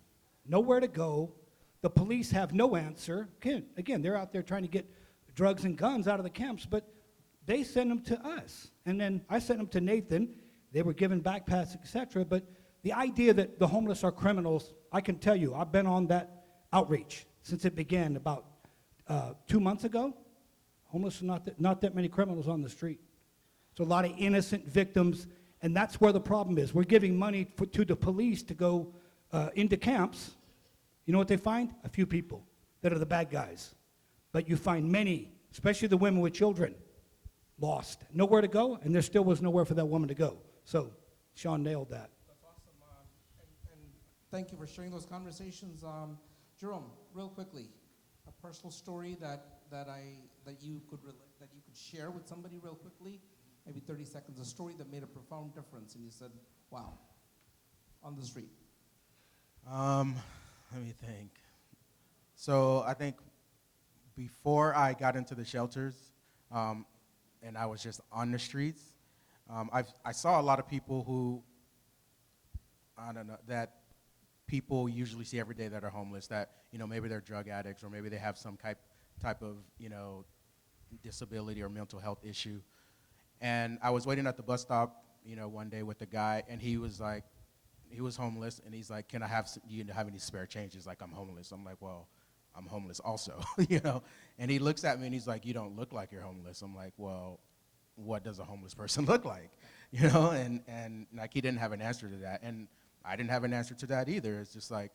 nowhere to go, the police have no answer. Again, they're out there trying to get drugs and guns out of the camps, but they send them to us. And then I sent them to Nathan. They were given backpacks, etc. But the idea that the homeless are criminals, I can tell you, I've been on that outreach since it began about 2 months ago. Homeless are not that many criminals on the street. It's a lot of innocent victims, and that's where the problem is. We're giving money to the police to go into camps. You know what they find? A few people that are the bad guys. But you find many, especially the women with children, lost. Nowhere to go, and there still was nowhere for that woman to go. So Sean nailed that. That's awesome. And thank you for sharing those conversations. Jerome, real quickly, a personal story that you could share with somebody real quickly, maybe 30 seconds, a story that made a profound difference, and you said, wow, on the street. Let me think. So I think before I got into the shelters, and I was just on the streets, I saw a lot of people who, I don't know, that people usually see every day that are homeless, that, maybe they're drug addicts, or maybe they have some type of, disability or mental health issue. And I was waiting at the bus stop, one day with a guy, and he was homeless, and he's like, do you have any spare change? He's like, I'm homeless. I'm like, well, I'm homeless also, And he looks at me and he's like, you don't look like you're homeless. I'm like, well, what does a homeless person look like? And like, he didn't have an answer to that. And I didn't have an answer to that either. It's just like,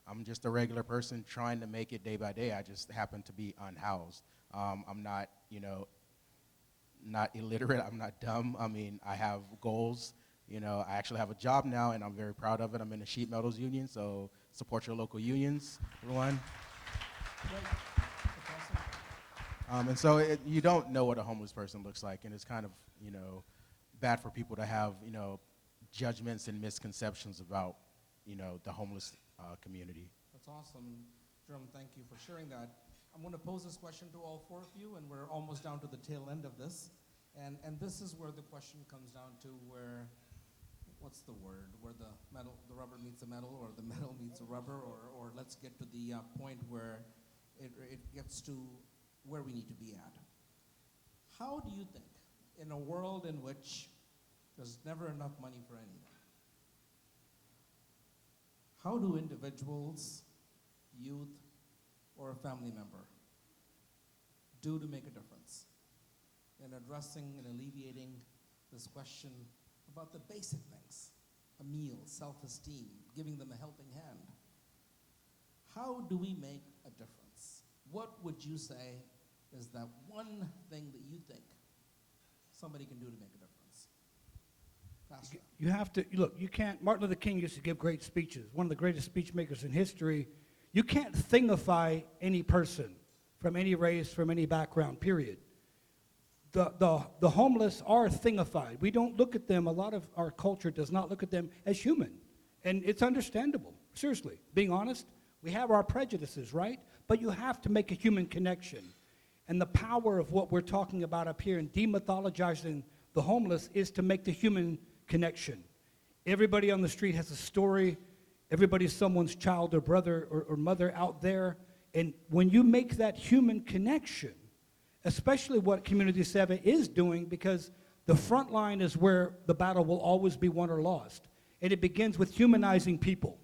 I'm just a regular person trying to make it day by day. I just happen to be unhoused. I'm not, not illiterate. I'm not dumb. I mean, I have goals. I actually have a job now, and I'm very proud of it. I'm in the sheet metals union, so support your local unions, everyone. And so you don't know what a homeless person looks like, and it's kind of, bad for people to have, judgments and misconceptions about, the homeless community. That's awesome. Jerome, thank you for sharing that. I'm going to pose this question to all four of you, and we're almost down to the tail end of this. And this is where the question comes down to where, what's the word, where the rubber meets the metal, or the metal meets the rubber, or let's get to the point where it gets to where we need to be at. How do you think, in a world in which there's never enough money for anyone, how do individuals, youth, or a family member do to make a difference in addressing and alleviating this question about the basic things, a meal, self-esteem, giving them a helping hand? How do we make a difference? What would you say is that one thing that you think somebody can do to make a difference? Pastor. You have to, look, you can't, Martin Luther King used to give great speeches, one of the greatest speech makers in history. You can't thingify any person from any race, from any background, period. The homeless are thingified. We don't look at them, a lot of our culture does not look at them as human. And it's understandable, seriously. Being honest, we have our prejudices, right? But you have to make a human connection. And the power of what we're talking about up here in demythologizing the homeless is to make the human connection. Everybody on the street has a story. Everybody's someone's child or brother or mother out there. And when you make that human connection, especially what Community Seva is doing, because the front line is where the battle will always be won or lost. And it begins with humanizing people.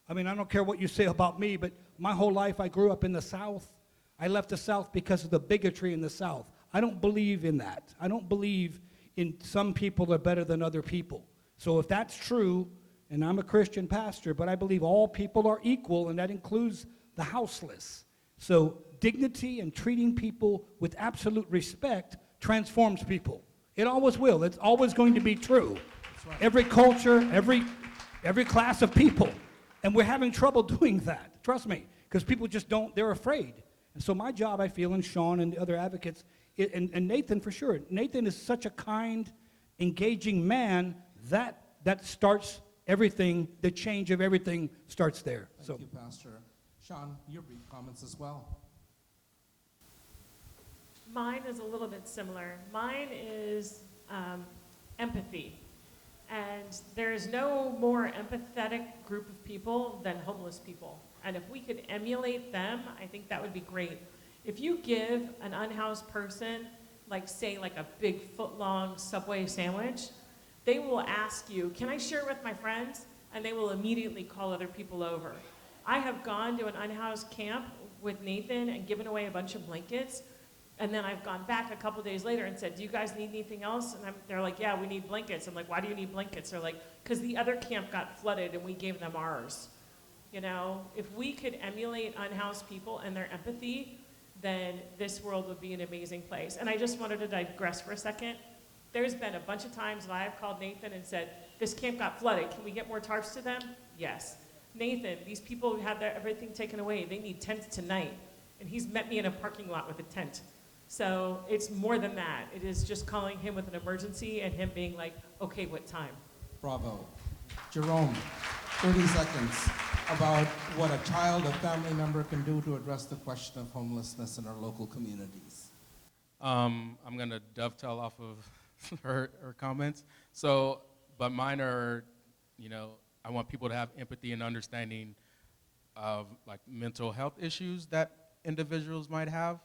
I mean, I don't care what you say about me, but my whole life I grew up in the South. I left the South because of the bigotry in the South. I don't believe in that. I don't believe in some people are better than other people. So if that's true, and I'm a Christian pastor, but I believe all people are equal, and that includes the houseless. So dignity and treating people with absolute respect transforms people. It always will. It's always going to be true. That's right. Every culture, every class of people. And we're having trouble doing that. Trust me, because people just don't, they're afraid. And so my job, I feel, and Sean and the other advocates, and Nathan for sure. Nathan is such a kind, engaging man that starts everything, the change of everything starts there. Thank you, Pastor. Sean, your brief comments as well. Mine is a little bit similar. Mine is empathy. And there's no more empathetic group of people than homeless people. And if we could emulate them, I think that would be great. If you give an unhoused person, say a big foot-long Subway sandwich, they will ask you, can I share it with my friends? And they will immediately call other people over. I have gone to an unhoused camp with Nathan and given away a bunch of blankets. And then I've gone back a couple days later and said, do you guys need anything else? And they're like, yeah, we need blankets. I'm like, why do you need blankets? They're like, because the other camp got flooded and we gave them ours. If we could emulate unhoused people and their empathy, then this world would be an amazing place. And I just wanted to digress for a second. There's been a bunch of times that I've called Nathan and said, this camp got flooded. Can we get more tarps to them? Yes. Nathan, these people who have everything taken away, they need tents tonight. And he's met me in a parking lot with a tent. So it's more than that. It is just calling him with an emergency and him being like, okay, what time? Bravo. Jerome. 30 seconds about what a child or family member can do to address the question of homelessness in our local communities. I'm going to dovetail off of her comments. So, but mine are, I want people to have empathy and understanding of like mental health issues that individuals might have.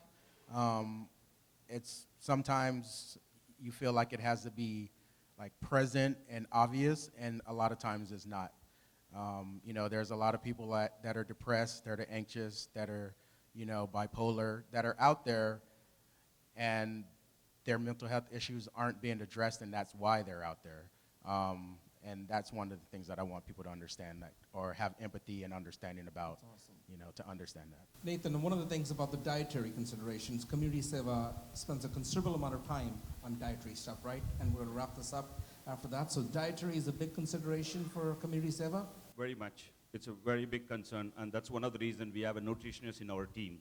It's sometimes you feel like it has to be like present and obvious, and a lot of times it's not. There's a lot of people that are depressed, that are anxious, that are, bipolar, that are out there, and their mental health issues aren't being addressed, and that's why they're out there. And that's one of the things that I want people to understand, that, or have empathy and understanding about, to understand that. Nathan, one of the things about the dietary considerations, Community Seva spends a considerable amount of time on dietary stuff, right? And we're going to wrap this up after that. So dietary is a big consideration for Community Seva? Very much. It's a very big concern, and that's one of the reasons we have a nutritionist in our team.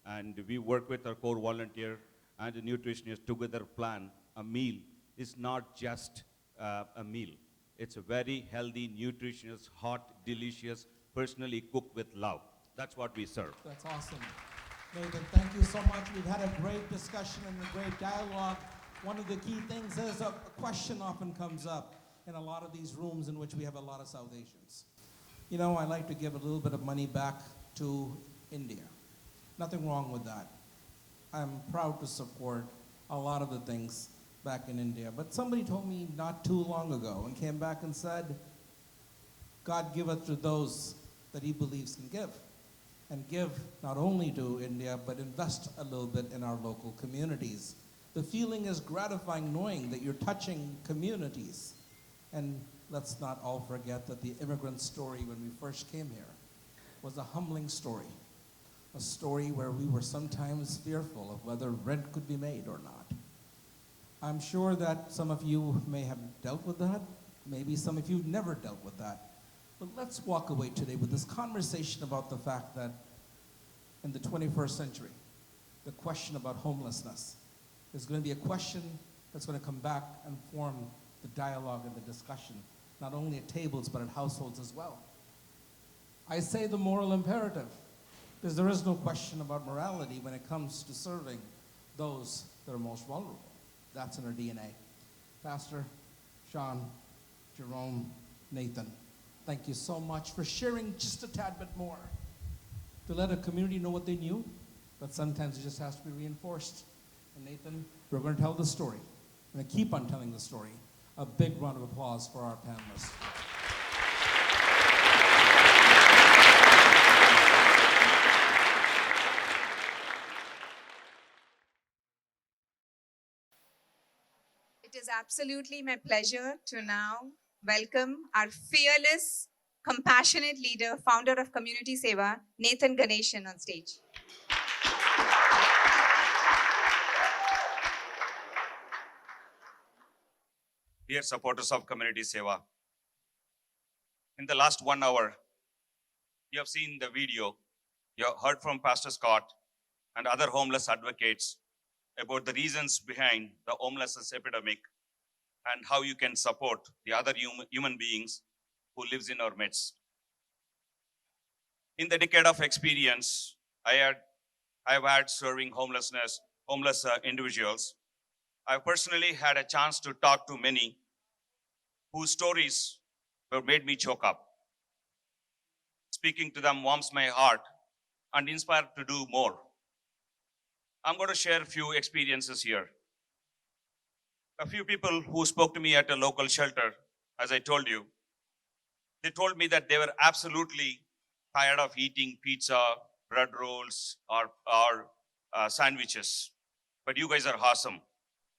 And we work with our core volunteer and a nutritionist together plan. A meal is not just a meal. It's a very healthy, nutritious, hot, delicious, personally cooked with love. That's what we serve. That's awesome. Nathan, thank you so much. We've had a great discussion and a great dialogue. One of the key things is a question often comes up in a lot of these rooms in which we have a lot of South Asians. I like to give a little bit of money back to India. Nothing wrong with that. I'm proud to support a lot of the things back in India. But somebody told me not too long ago and came back and said, God giveth to those that he believes can give. And give not only to India, but invest a little bit in our local communities. The feeling is gratifying knowing that you're touching communities. And let's not all forget that the immigrant story when we first came here was a humbling story. A story where we were sometimes fearful of whether rent could be made or not. I'm sure that some of you may have dealt with that. Maybe some of you never dealt with that. But let's walk away today with this conversation about the fact that in the 21st century, the question about homelessness is going to be a question that's going to come back and form the dialogue and the discussion, not only at tables, but at households as well. I say the moral imperative, because there is no question about morality when it comes to serving those that are most vulnerable. That's in our DNA. Pastor, Sean, Jerome, Nathan, thank you so much for sharing just a tad bit more. To let a community know what they knew, but sometimes it just has to be reinforced. And Nathan, we're going to tell the story. We're going to keep on telling the story. A big round of applause for our panelists. It is absolutely my pleasure to now welcome our fearless, compassionate leader, founder of Community Seva, Nathan Ganeshan, on stage. Dear supporters of Community Seva, in the last 1 hour, you have seen the video, you have heard from Pastor Scott and other homeless advocates about the reasons behind the homelessness epidemic and how you can support the other human beings who lives in our midst. In the decade of experience I have had serving homeless individuals, I personally had a chance to talk to many whose stories have made me choke up. Speaking to them warms my heart and inspired to do more. I'm going to share a few experiences here. A few people who spoke to me at a local shelter, as I told you, they told me that they were absolutely tired of eating pizza, bread rolls, or sandwiches. But you guys are awesome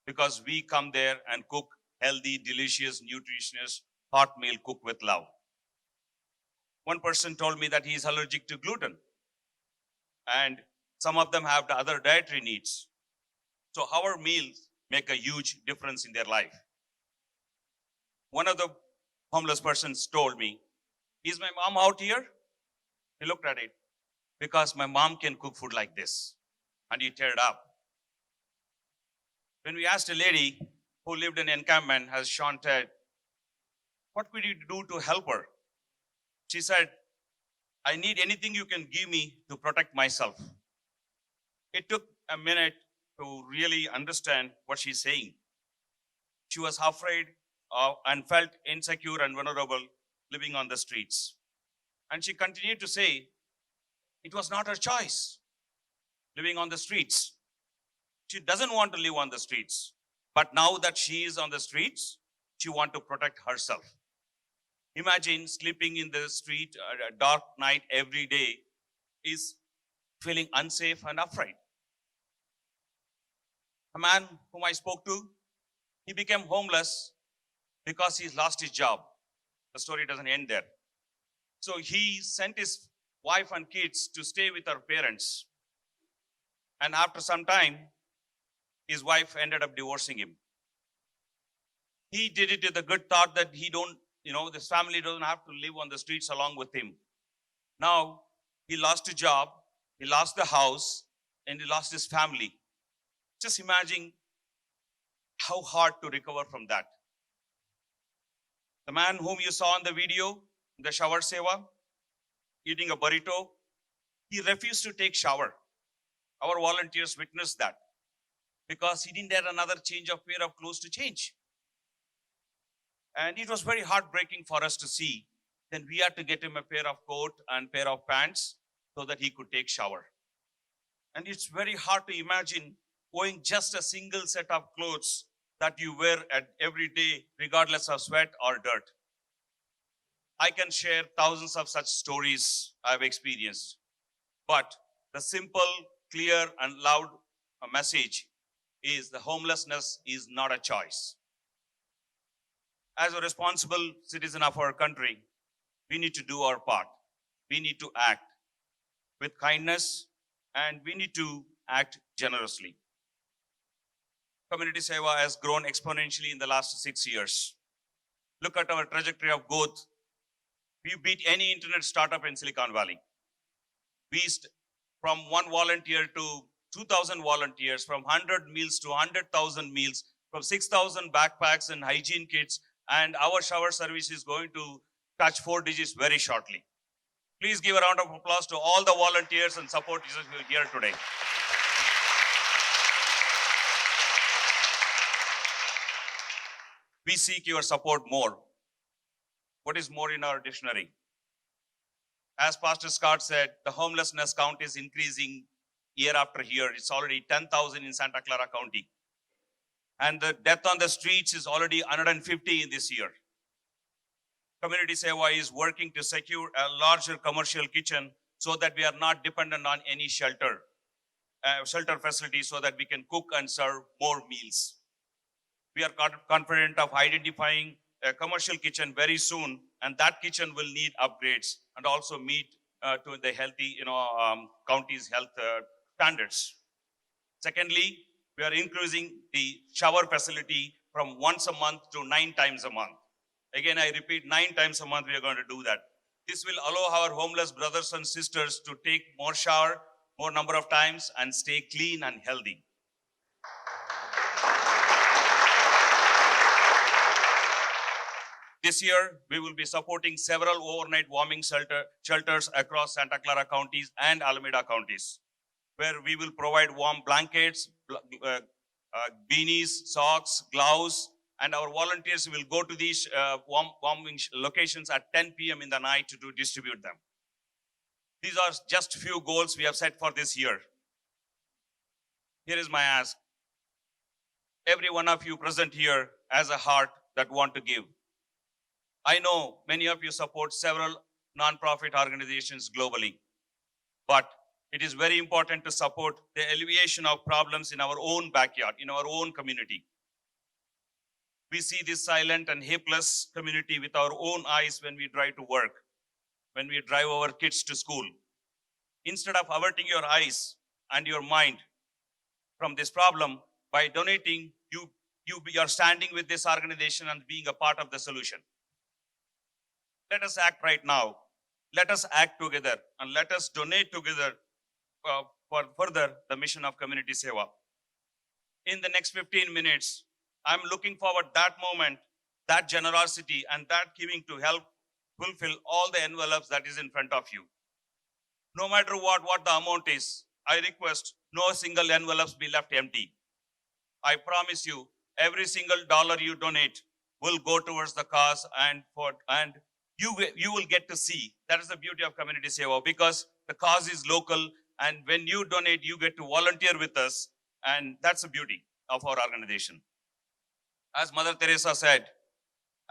because we come there and cook healthy, delicious, nutritious, hot meal cooked with love. One person told me that he is allergic to gluten, and some of them have the other dietary needs. So our meals make a huge difference in their life. One of the homeless persons told me, "Is my mom out here?" He looked at it, "Because my mom can cook food like this." And he teared up. When we asked a lady who lived in encampment, as Sean said, what could you do to help her? She said, I need anything you can give me to protect myself. It took a minute to really understand what she's saying. She was afraid and felt insecure and vulnerable living on the streets. And she continued to say, it was not her choice living on the streets. She doesn't want to live on the streets. But now that she is on the streets, she wants to protect herself. Imagine sleeping in the street at a dark night every day is feeling unsafe and afraid. A man whom I spoke to, he became homeless because he's lost his job. The story doesn't end there. So he sent his wife and kids to stay with her parents. And after some time, his wife ended up divorcing him. He did it with a good thought that this family doesn't have to live on the streets along with him. Now, he lost a job, he lost the house, and he lost his family. Just imagine how hard to recover from that. The man whom you saw in the video, the shower Seva, eating a burrito, he refused to take shower. Our volunteers witnessed that because he didn't have another change of pair of clothes to change. And it was very heartbreaking for us to see. Then we had to get him a pair of coat and pair of pants so that he could take shower. And it's very hard to imagine wearing just a single set of clothes that you wear every day, regardless of sweat or dirt. I can share thousands of such stories I've experienced. But the simple, clear, and loud message is the homelessness is not a choice. As a responsible citizen of our country, we need to do our part. We need to act with kindness, and we need to act generously. Community Seva has grown exponentially in the last 6 years. Look at our trajectory of growth. We beat any internet startup in Silicon Valley. From one volunteer to 2,000 volunteers, from 100 meals to 100,000 meals, from 6,000 backpacks and hygiene kits, and our shower service is going to touch 4 digits very shortly. Please give a round of applause to all the volunteers and support users who are here today. We seek your support more. What is more in our dictionary? As Pastor Scott said, the homelessness count is increasing year after year. It's already 10,000 in Santa Clara County. And the death on the streets is already 150 in this year. Community Seva is working to secure a larger commercial kitchen so that we are not dependent on any shelter facility so that we can cook and serve more meals. We are confident of identifying a commercial kitchen very soon, and that kitchen will need upgrades and also meet to the healthy, county's health standards. Secondly, we are increasing the shower facility from once a month to 9 times a month. Again, I repeat, 9 times a month we are going to do that. This will allow our homeless brothers and sisters to take more shower, more number of times, and stay clean and healthy. This year, we will be supporting several overnight warming shelters across Santa Clara counties and Alameda counties, where we will provide warm blankets, beanies, socks, gloves, and our volunteers will go to these warming locations at 10 p.m. in the night to distribute them. These are just few goals we have set for this year. Here is my ask. Every one of you present here has a heart that want to give. I know many of you support several non-profit organizations globally, but it is very important to support the alleviation of problems in our own backyard, in our own community. We see this silent and helpless community with our own eyes when we drive to work, when we drive our kids to school. Instead of averting your eyes and your mind from this problem, by donating, you are standing with this organization and being a part of the solution. Let us act right now. Let us act together and let us donate together for further the mission of Community Seva. In the next 15 minutes, I'm looking forward that moment, that generosity and that giving to help fulfill all the envelopes that is in front of you. No matter what the amount is, I request no single envelopes be left empty. I promise you, every single dollar you donate will go towards the cause, and you will get to see. That is the beauty of community seva, because the cause is local, and when you donate, you get to volunteer with us, and that's the beauty of our organization. As Mother Teresa said,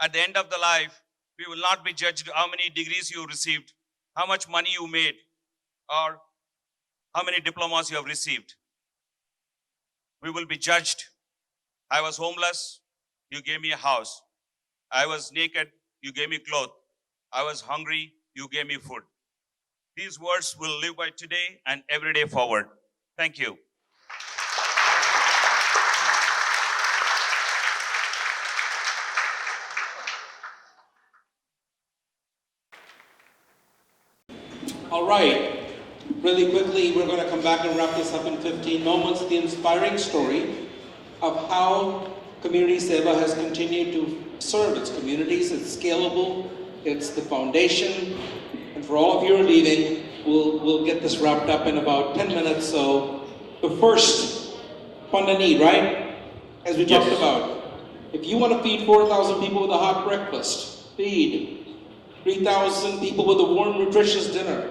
at the end of the life, we will not be judged how many degrees you received, how much money you made, or how many diplomas you have received. We will be judged. I was homeless, you gave me a house. I was naked, you gave me clothes. I was hungry, you gave me food. These words will live by today and every day forward. Thank you. All right, really quickly, we're going to come back and wrap this up in 15 moments. The inspiring story of how Community Seva has continued to serve its communities. It's scalable, it's the foundation, and for all of you who are leaving, we'll get this wrapped up in about 10 minutes. So the first fund a need, right? As we talked about, if you want to feed 4,000 people with a hot breakfast, feed 3,000 people with a warm, nutritious dinner.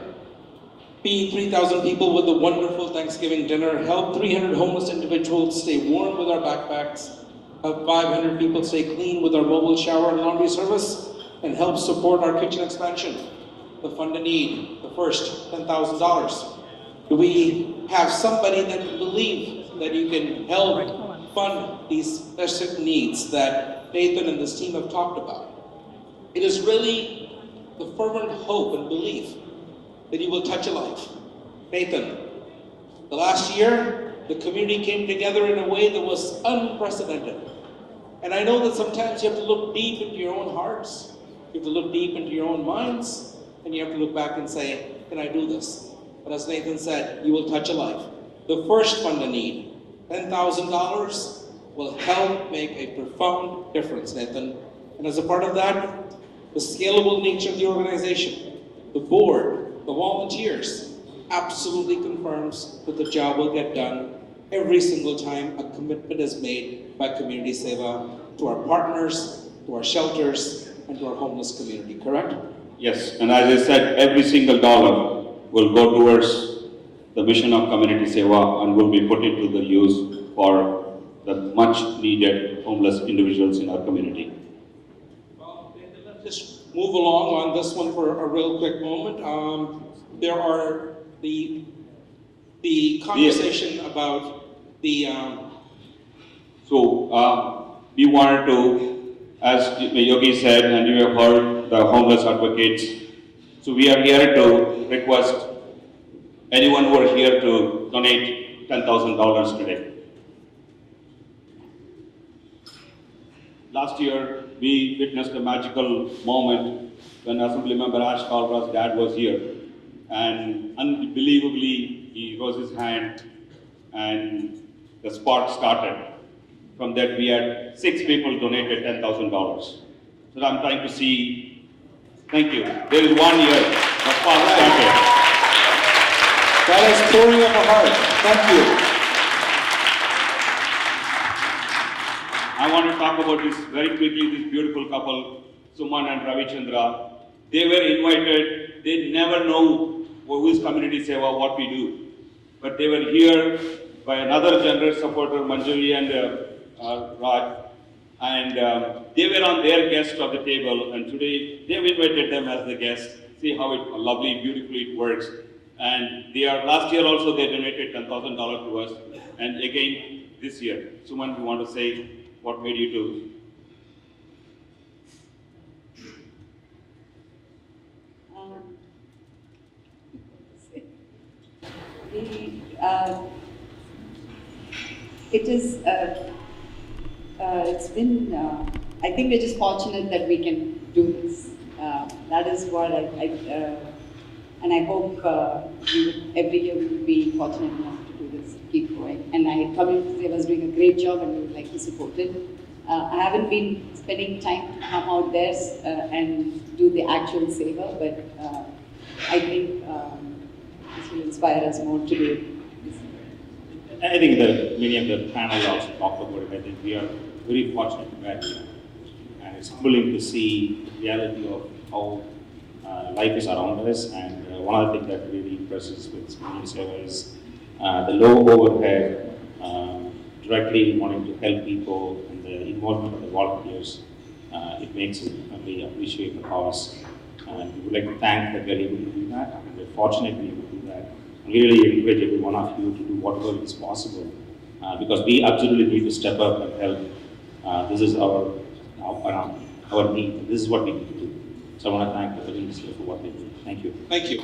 Feed 3,000 people with a wonderful Thanksgiving dinner. Help 300 homeless individuals stay warm with our backpacks. Help 500 people stay clean with our mobile shower and laundry service. And help support our kitchen expansion. The fund a need, the first $10,000. Do we have somebody that can believe that you can help fund these specific needs that Nathan and this team have talked about? It is really the fervent hope and belief that you will touch a life. Nathan, the last year, the community came together in a way that was unprecedented. And I know that sometimes you have to look deep into your own hearts, you have to look deep into your own minds, and you have to look back and say, can I do this? But as Nathan said, you will touch a life. The first fund a need, $10,000, will help make a profound difference, Nathan. And as a part of that, the scalable nature of the organization, the board, the volunteers, absolutely confirms that the job will get done every single time a commitment is made by Community Seva to our partners, to our shelters, and to our homeless community, correct? Yes, and as I said, every single dollar will go towards the mission of Community Seva and will be put into the use for the much needed homeless individuals in our community. Well, let's just move along on this one for a real quick moment. There are the conversation about the. We wanted to, as Yogi said, and you have heard the homeless advocates. So we are here to request anyone who are here to donate $10,000 today. Last year, we witnessed a magical moment when Assembly Member Ash Kalra's dad was here. And unbelievably, he rose his hand and the spark started. From that, we had 6 people donated $10,000. So I'm trying to see, thank you. There is 1 year, the spark started. That is pouring of a heart. Thank you. I want to talk about this very quickly, this beautiful couple, Suman and Ravichandra. They were invited, they never know who is Community Seva, what we do. But they were here by another generous supporter, Manjari and Raj. And they were on their guest of the table, and today they've invited them as the guest. See how lovely, beautifully it works. And they are, last year also they donated $10,000 to us. And again, this year. Suman, you want to say what made you do? It's been, I think we're just fortunate that we can do this. That is what and I hope every year we will be fortunate enough to do this, keep going. And Community Seva is doing a great job and we would like to support it. I haven't been spending time to come out there and do the actual Seva, but I think this will inspire us more to do. I think that many of the panel also talked about it. I think we are very fortunate to be here. And it's humbling to see the reality of how life is around us. And one of the things that really impresses with community Seva is the low overhead, directly wanting to help people, and the involvement of the volunteers. It makes it really appreciate the cause. And we would like to thank that we are able to do that, and we're fortunate to be able to do that. And we really encourage every one of you to do whatever is possible, because we absolutely need to step up and help. This is our need, and this is what we need to do. So I want to thank the community for what they do. Thank you. Thank you.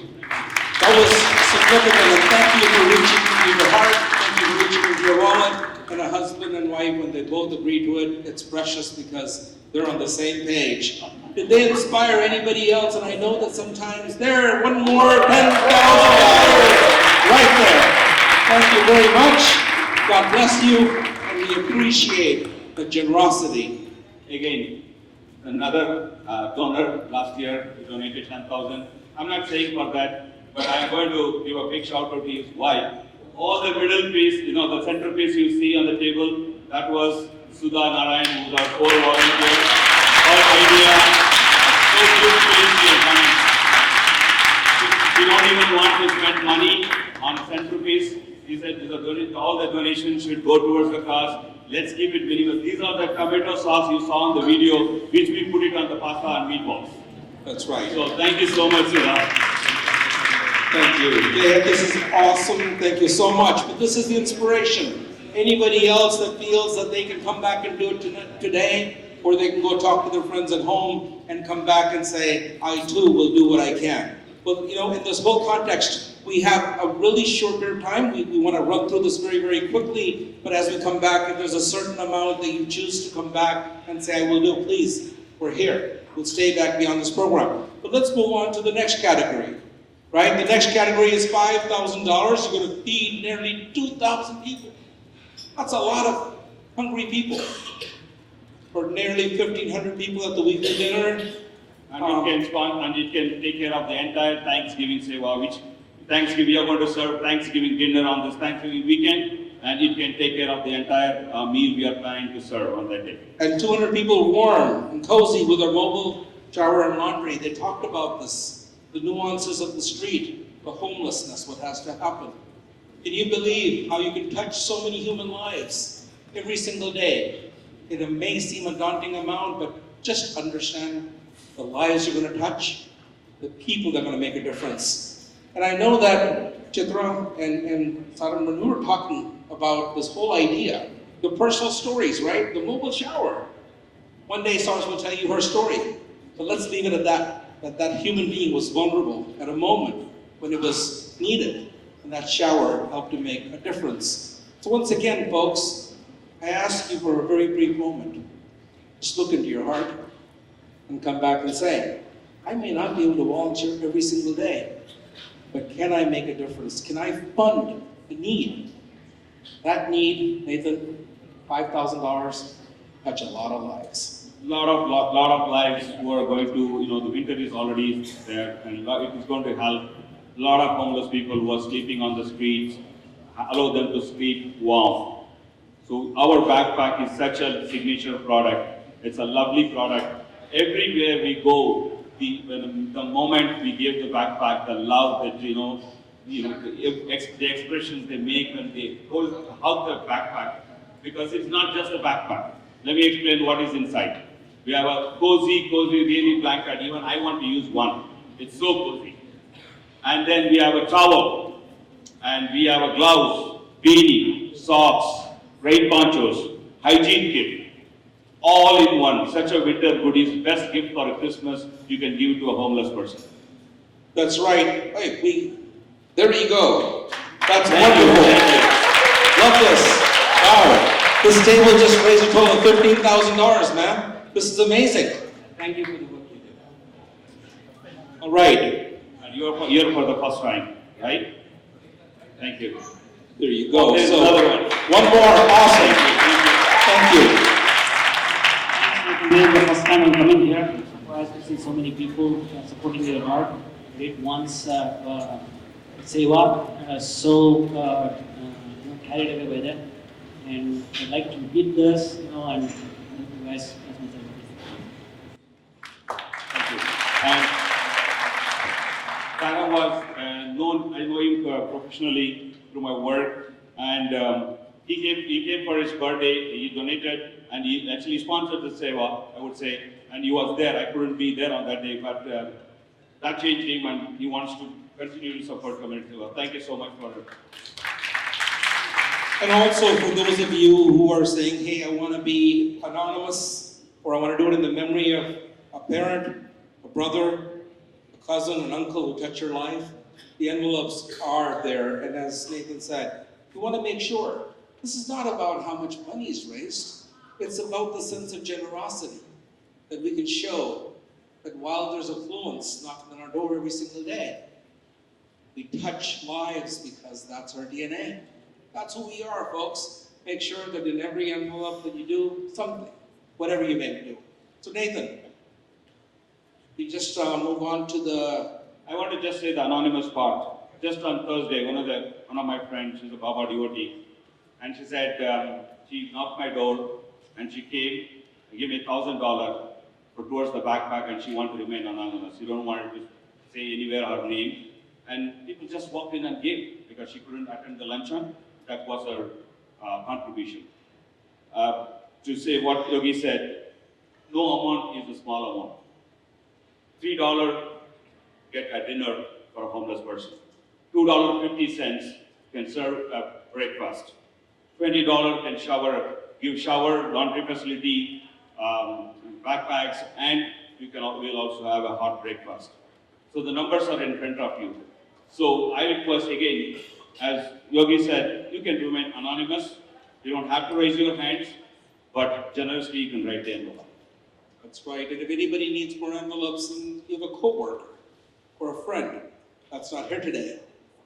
That was significant, and thank you for reaching into your heart, thank you for reaching into your wallet, and a husband and wife, when they both agree to it, it's precious because they're on the same page. Did they inspire anybody else? And I know that sometimes there, one more, $10,000 right there. Thank you very much. God bless you, and we appreciate the generosity. Again, another donor last year donated 10,000. I'm not saying for that, but I'm going to give a big shout out to his wife. All the middle piece, the centerpiece you see on the table, that was Sudha Narayan, who's our core volunteer. Her idea, so beautifully she has done it. We don't even want to spend money on centerpiece. He said all the donations should go towards the cause. Let's keep it minimal. These are the tomato sauce you saw in the video, which we put it on the pasta and meatballs. That's right. So thank you so much, Seva. Thank you. Yeah, this is awesome. Thank you so much. But this is the inspiration. Anybody else that feels that they can come back and do it today, or they can go talk to their friends at home and come back and say, I too will do what I can. But in this whole context, we have a really short period of time. We want to run through this very, very quickly. But as we come back, if there's a certain amount that you choose to come back and say, I will do, please, we're here. We'll stay back beyond this program. But let's move on to the next category. Right? The next category is $5,000. You're going to feed nearly 2,000 people. That's a lot of hungry people. For nearly 1,500 people at the weekly dinner. And it can take care of the entire Thanksgiving Seva, which Thanksgiving, we are going to serve Thanksgiving dinner on this Thanksgiving weekend, and it can take care of the entire meal we are planning to serve on that day. And 200 people warm and cozy with our mobile shower and laundry. They talked about this, the nuances of the street, the homelessness, what has to happen. Can you believe how you can touch so many human lives every single day? It may seem a daunting amount, but just understand the lives you're going to touch, the people that are going to make a difference. And I know that Chitra and Saran, when we were talking about this whole idea, the personal stories, right? The mobile shower. One day Saras will tell you her story, but let's leave it at that. That human being was vulnerable at a moment when it was needed, and that shower helped to make a difference. So once again, folks, I ask you for a very brief moment. Just look into your heart and come back and say, I may not be able to volunteer every single day, but can I make a difference? Can I fund the need? That need, Nathan, $5,000, touch a lot of lives. Lot of lives who are going to, the winter is already there, and it is going to help. A lot of homeless people who are sleeping on the streets, allow them to sleep warm. So our backpack is such a signature product. It's a lovely product. Everywhere we go, the moment we give the backpack, the love that, the expressions they make when they hug the backpack, because it's not just a backpack. Let me explain what is inside. We have a cozy, really blanket. Even I want to use one. It's so cozy. And then we have a towel, and we have a gloves, beanie, socks, rain ponchos, hygiene kit, all in one. Such a winter goodies, best gift for a Christmas you can give to a homeless person. That's right. Hey, there you go. That's wonderful. Love this. Wow. This table just raised a total of $15,000, man. This is amazing. Thank you for the work you did. All right. And you're here for the first time, right? Thank you. There you go. There's So, another one. one more. Awesome. Thank you. Today is the first time I'm coming here. I'm surprised to see so many people supporting their art. I did once Seva, carried away by that. And I'd like to repeat this, and thank you guys as much as Thank you. And Tara was known, I know him professionally through my work, and he came for his birthday, he donated, and he actually sponsored the Seva, I would say, and he was there. I couldn't be there on that day, but that changed him, and he wants to continue to support community Seva. Thank you so much for it. And also for those of you who are saying, hey, I want to be anonymous, or I want to do it in the memory of a parent, a brother, a cousin, an uncle who touched your life, the envelopes are there. And as Nathan said, we want to make sure this is not about how much money is raised. It's about the sense of generosity that we can show that while there's affluence knocking on our door every single day, we touch lives because that's our DNA. That's who we are, folks. Make sure that in every envelope that you do something, whatever you may do. So Nathan, we just move on to the... I want to just say the anonymous part. Just on Thursday, one of my friends, she's a Baba devotee, and she said, she knocked my door, and she came and gave me $1,000 towards the backpack, and she wanted to remain anonymous. She don't want her to say anywhere her name. And people just walked in and gave, because she couldn't attend the luncheon. That was her contribution. To say what Yogi said, no amount is a small amount. $3 get a dinner for a homeless person. $2.50 can serve a breakfast. $20 can give shower, laundry facility, backpacks, and we'll also have a hot breakfast. So the numbers are in front of you. So I request again, as Yogi said, you can remain anonymous. You don't have to raise your hands, but generously you can write the envelope. That's right. And if anybody needs more envelopes, and you have a coworker or a friend that's not here today,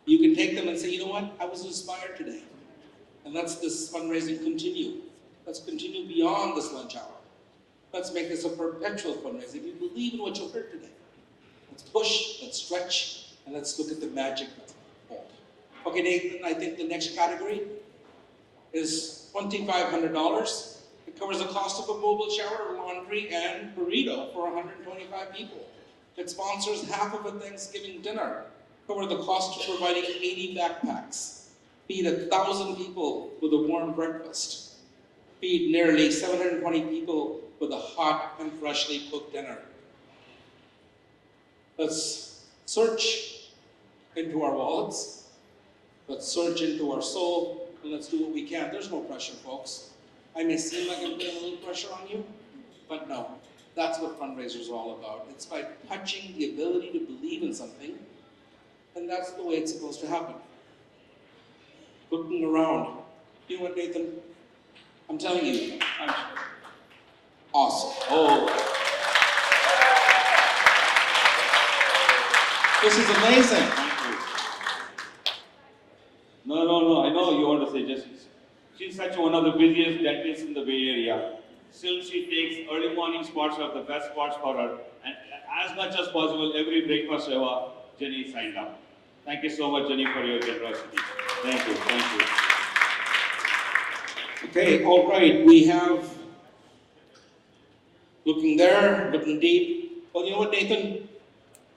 you can take them and say, you know what, I was inspired today. And let's this fundraising continue. Let's continue beyond this lunch hour. Let's make this a perpetual fundraising. You believe in what you heard today. Let's push, let's stretch, and let's look at the magic that's unfold. Okay, Nathan, I think the next category is $2,500. It covers the cost of a mobile shower, laundry, and burrito for 125 people. It sponsors half of a Thanksgiving dinner, cover the cost of providing 80 backpacks, feed 1,000 people with a warm breakfast, feed nearly 720 people with a hot and freshly cooked dinner. Let's search into our wallets, let's search into our soul, and let's do what we can. There's no pressure, folks. I may seem like I'm putting a little pressure on you, but no. That's what fundraisers are all about. It's by touching the ability to believe in something, and that's the way it's supposed to happen. Looking around. You know what, Nathan? I'm telling you, I'm awesome. Oh. This is amazing. No, I know you want to say justice. She's such one of the busiest dentists in the Bay Area. Still, she takes early morning spots are the best spots for her. And as much as possible, every breakfast ever, Jenny signed up. Thank you so much, Jenny, for your generosity. Thank you. Okay, all right, we have looking there, looking deep. Well, you know what, Nathan?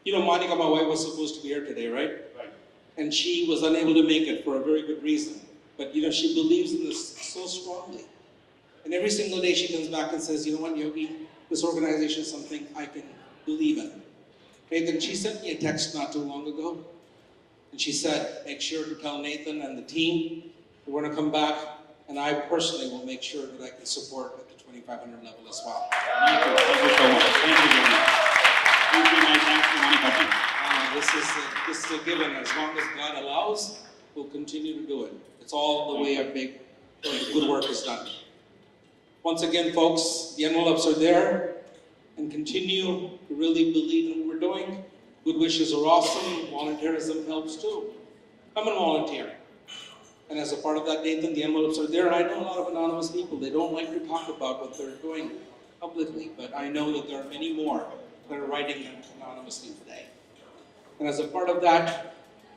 You know, Monica, my wife, was supposed to be here today, right? Right. And she was unable to make it for a very good reason. But, you know, she believes in this so strongly. And every single day she comes back and says, you know what, Yogi, this organization is something I can believe in. Nathan, she sent me a text not too long ago. And she said, make sure to tell Nathan and the team that we're going to come back. And I personally will make sure that I can support at the 2,500 level as well. Thank you so much. Thank you, Jenny. Thank you, my thanks to Monica. This is a given. As long as God allows, we'll continue to do it. It's all the way our big good work is done. Once again, folks, the envelopes are there, and continue to really believe in what we're doing. Good wishes are awesome. Volunteerism helps too. Come and volunteer. And as a part of that, Nathan, the envelopes are there. And I know a lot of anonymous people, they don't like to talk about what they're doing. publicly, but I know that there are many more that are writing them anonymously today. And as a part of that,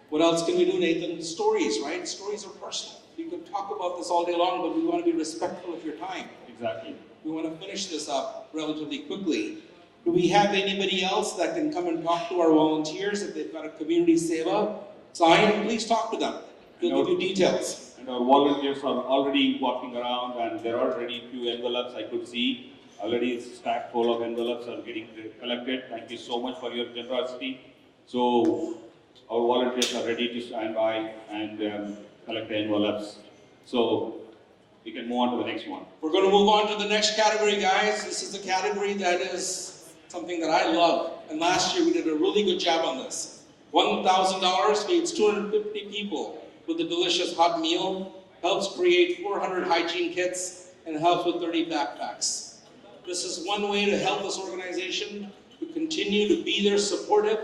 what else can we do, Nathan? Stories, right? Stories are personal. We could talk about this all day long, but we want to be respectful of your time. Exactly. We want to finish this up relatively quickly. Do we have anybody else that can come and talk to our volunteers? If they've got a community Seva sign, please talk to them. They'll give you details. And our volunteers are already walking around, and there are already a few envelopes I could see. Already stacked full of envelopes are getting collected. Thank you so much for your generosity. So our volunteers are ready to stand by and collect the envelopes. So we can move on to the next one. We're going to move on to the next category, guys. This is a category that is something that I love. And last year we did a really good job on this. $1,000 feeds 250 people with a delicious hot meal, helps create 400 hygiene kits, and helps with 30 backpacks. This is one way to help this organization to continue to be there supportive,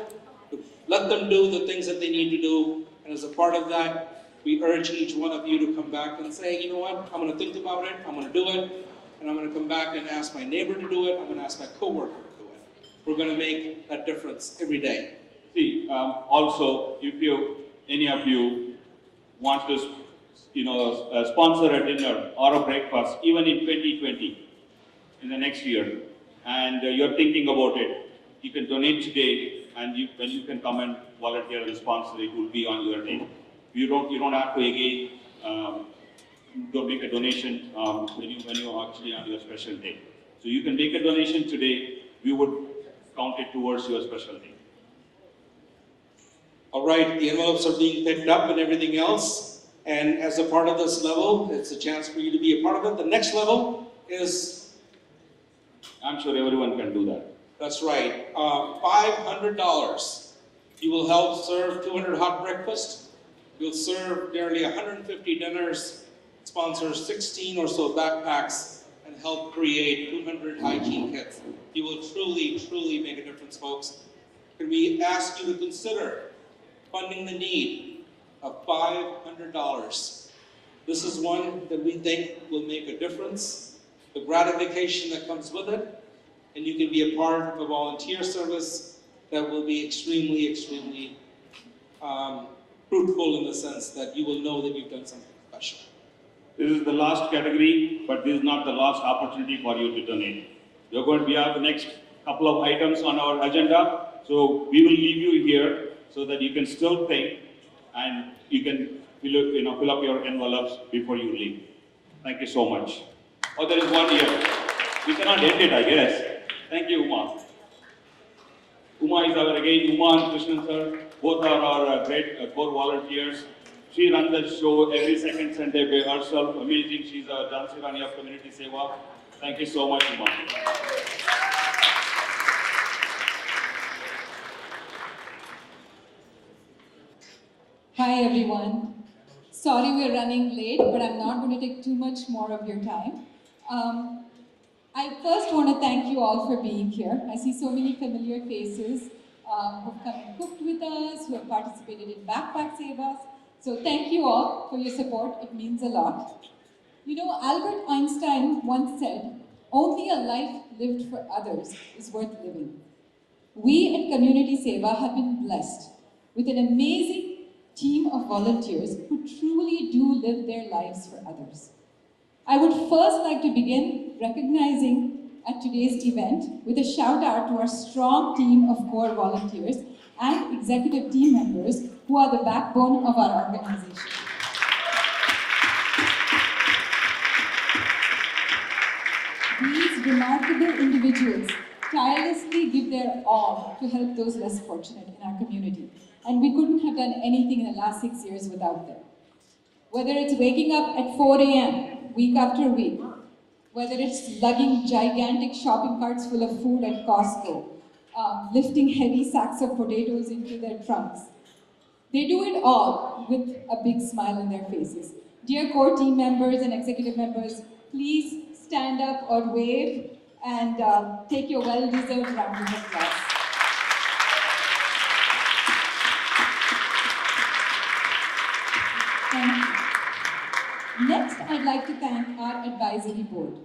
to let them do the things that they need to do. And as a part of that, we urge each one of you to come back and say, you know what, I'm going to think about it, I'm going to do it, and I'm going to come back and ask my neighbor to do it, I'm going to ask my coworker to do it. We're going to make that difference every day. See, also, if any of you want to, sponsor a dinner or a breakfast, even in 2020, in the next year, and you're thinking about it, you can donate today, and when you can come and volunteer and sponsor, it will be on your name. You don't have to again don't make a donation when you actually on your special day. So you can make a donation today. We would count it towards your special day. All right, the envelopes are being picked up and everything else. And as a part of this level, it's a chance for you to be a part of it. The next level is... I'm sure everyone can do that. That's right. $500. You will help serve 200 hot breakfasts. You'll serve nearly 150 dinners, sponsor 16 or so backpacks, and help create 200 hygiene kits. You will truly, truly make a difference, folks. Can we ask you to consider funding the need of $500? This is one that we think will make a difference. The gratification that comes with it, and you can be a part of a volunteer service that will be extremely, extremely fruitful in the sense that you will know that you've done something special. This is the last category, but this is not the last opportunity for you to donate. We have the next couple of items on our agenda, so we will leave you here so that you can still think and you can fill up your envelopes before you leave. Thank you so much. Oh, there is one here. We cannot end it, I guess. Thank you, Uma. Uma is our again, Uma and Krishnan sir. Both are our great core volunteers. She runs the show every second Sunday by herself. Amazing. She's a Jhansi Rani of Community Seva. Thank you so much, Uma. Hi everyone. Sorry we're running late, but I'm not going to take too much more of your time. I first want to thank you all for being here. I see so many familiar faces who've come and cooked with us, who have participated in Backpack Sevas. So thank you all for your support. It means a lot. You know, Albert Einstein once said, "Only a life lived for others is worth living." We at Community Seva have been blessed with an amazing team of volunteers who truly do live their lives for others. I would first like to begin recognizing at today's event with a shout out to our strong team of core volunteers and executive team members who are the backbone of our organization. These remarkable individuals tirelessly give their all to help those less fortunate in our community. And we couldn't have done anything in the last 6 years without them. Whether it's waking up at 4 a.m. week after week, whether it's lugging gigantic shopping carts full of food at Costco, lifting heavy sacks of potatoes into their trunks. They do it all with a big smile on their faces. Dear core team members and executive members, please stand up or wave and take your well-deserved round of applause. Thank you. Next, I'd like to thank our advisory board.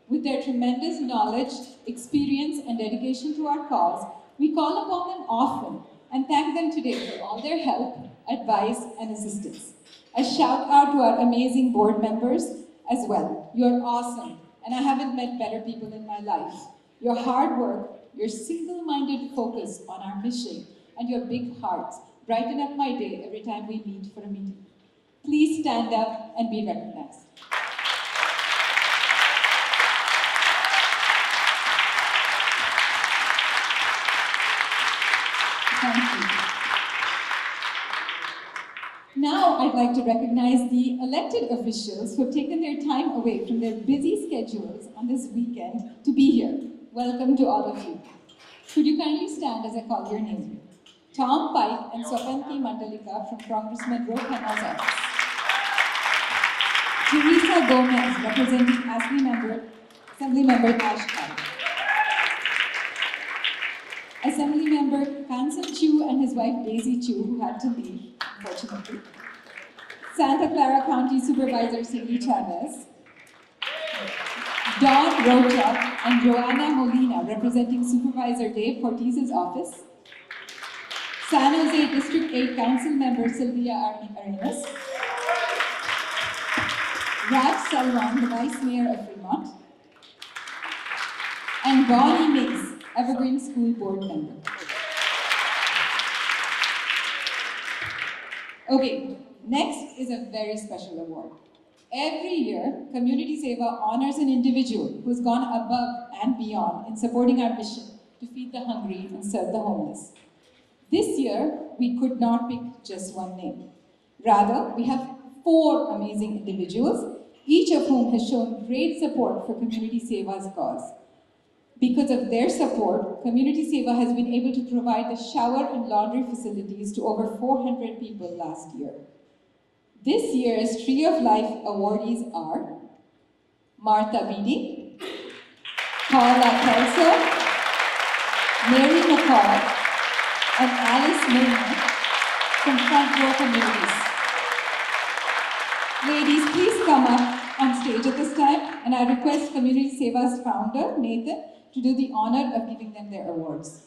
With their tremendous knowledge, experience, and dedication to our cause, we call upon them often and thank them today for all their help, advice, and assistance. A shout out to our amazing board members as well. You're awesome, and I haven't met better people in my life. Your hard work, your single-minded focus on our mission, and your big hearts brighten up my day every time we meet for a meeting. Please stand up and be recognized. Thank you. Now I'd like to recognize the elected officials who have taken their time away from their busy schedules on this weekend to be here. Welcome to all of you. Could you kindly stand as I call your name? Tom Pike and Swapanti Mandalika from Congressman Ro Khanna's office. Teresa Gomez, representing Assembly Member Ash Khan. Assembly Member Kansan Chu and his wife Daisy Chu, who had to leave, unfortunately. Santa Clara County Supervisor Cindy Chavez. Dawn Rocha and Joanna Molina, representing Supervisor Dave Cortiz's office. San Jose District 8 Council Member Sylvia Arenas. Raj Salwan, the Vice Mayor of Fremont. And Bonnie Mix, Evergreen School Board Member. Okay, next is a very special award. Every year, Community Seva honors an individual who has gone above and beyond in supporting our mission to feed the hungry and serve the homeless. This year, we could not pick just one name. Rather, we have 4 amazing individuals, each of whom has shown great support for Community Seva's cause. Because of their support, Community Seva has been able to provide the shower and laundry facilities to over 400 people last year. This year's Tree of Life awardees are Martha Beatty, Paula Kelso, Mary McCall, and Alice Milner from Front Row Communities. Ladies, please come up on stage at this time, and I request Community Seva's founder, Nathan, to do the honor of giving them their awards.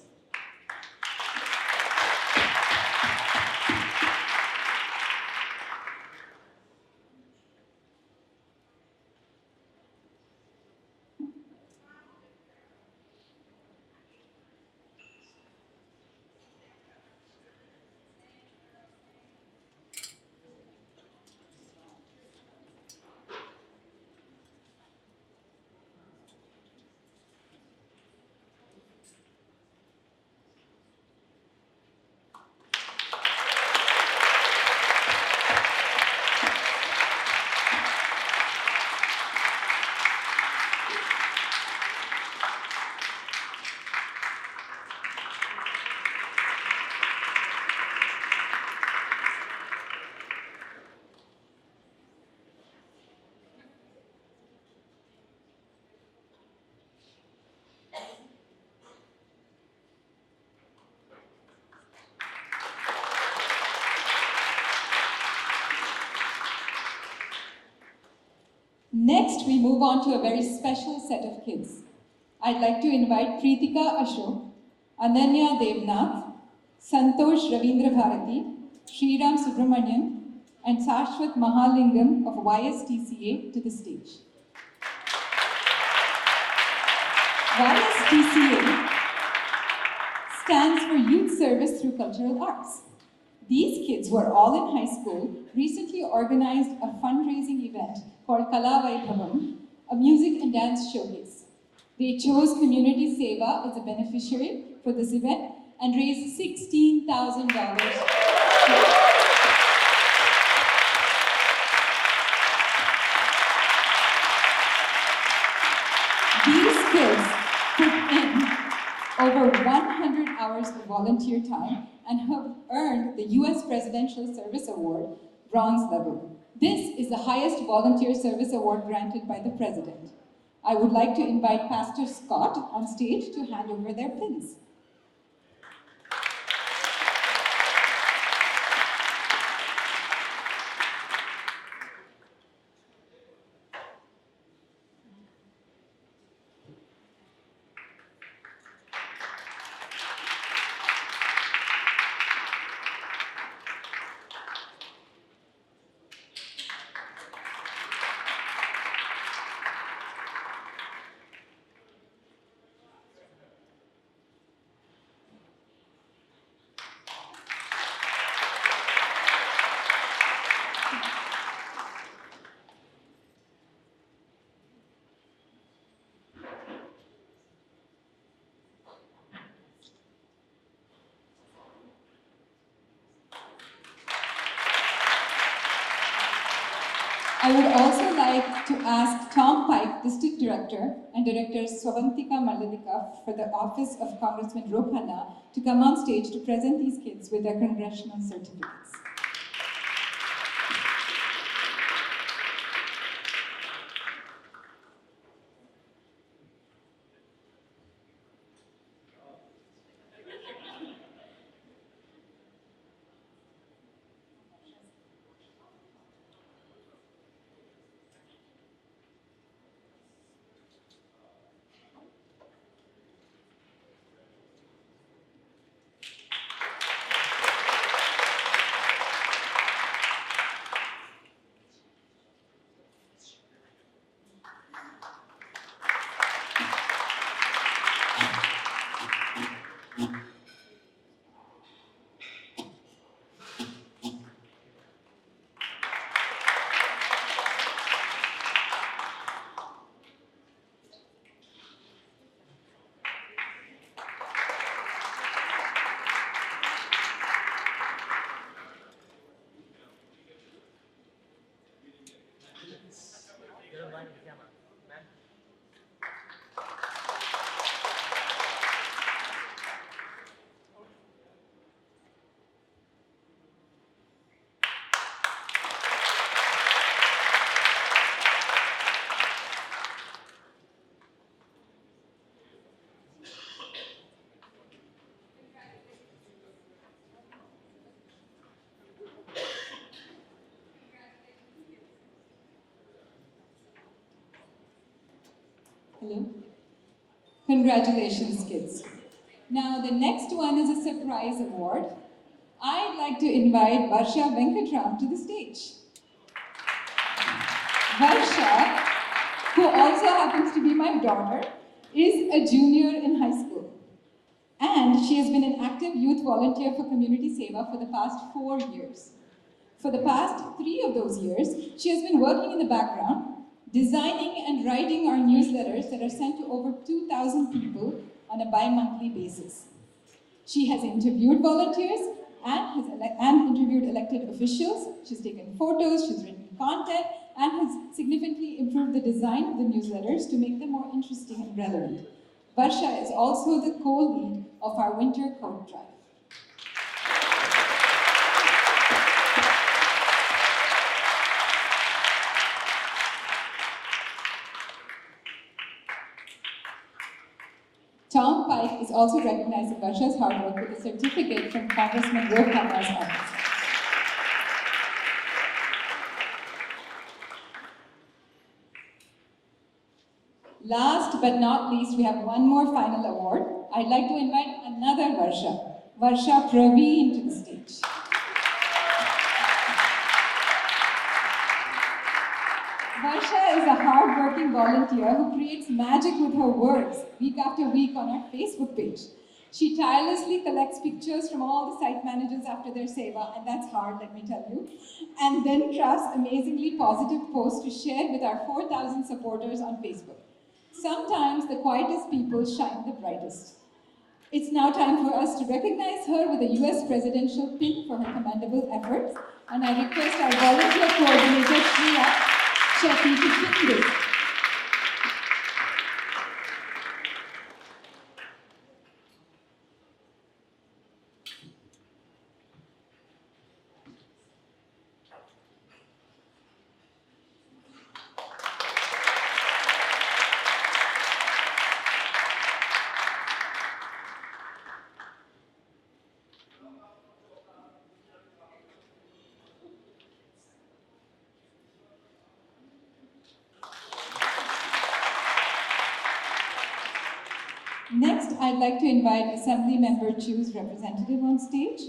Next, we move on to a very special set of kids. I'd like to invite Preetika Ashok, Ananya Devnath, Santosh Ravindra Bharati, Sriram Subramanian, and Sashwat Mahalingam of YSTCA to the stage. YSTCA stands for Youth Service Through Cultural Arts. These kids, who are all in high school, recently organized a fundraising event called Kala Vaibhavam, a music and dance showcase. They chose Community Seva as a beneficiary for this event and raised $16,000. These kids put in over 100 hours of volunteer time and have earned the US Presidential Service Award, Bronze Level. This is the highest volunteer service award granted by the President. I would like to invite Pastor Scott on stage to hand over their pins. I would also like to ask Tom Pike, District Director, and Director Swavantika Malladika for the Office of Congressman Rophanna to come on stage to present these kids with their congressional certificates. Hello. Congratulations, kids. Now, the next one is a surprise award. I'd like to invite Varsha Venkatram to the stage. Varsha, who also happens to be my daughter, is a junior in high school. And she has been an active youth volunteer for Community Seva for the past 4 years. For the past 3 of those years, she has been working in the background, designing and writing our newsletters that are sent to over 2,000 people on a bi-monthly basis. She has interviewed volunteers and interviewed elected officials. She's taken photos, she's written content, and has significantly improved the design of the newsletters to make them more interesting and relevant. Varsha is also the co-lead of our winter coat drive. Tom Pike is also recognizing Varsha's hard work with a certificate from Congressman Rophanna's office. Last but not least, we have one more final award. I'd like to invite another Varsha, Varsha Praveen, to the stage. Varsha is a hard-working volunteer who creates magic with her words week after week on our Facebook page. She tirelessly collects pictures from all the site managers after their seva, and that's hard, let me tell you, and then crafts amazingly positive posts to share with our 4,000 supporters on Facebook. Sometimes the quietest people shine the brightest. It's now time for us to recognize her with a US presidential pin for her commendable efforts, and I request our volunteer coordinator, Shreya Shetty, to pin this. Next, I'd like to invite Assembly Member Chu's representative on stage.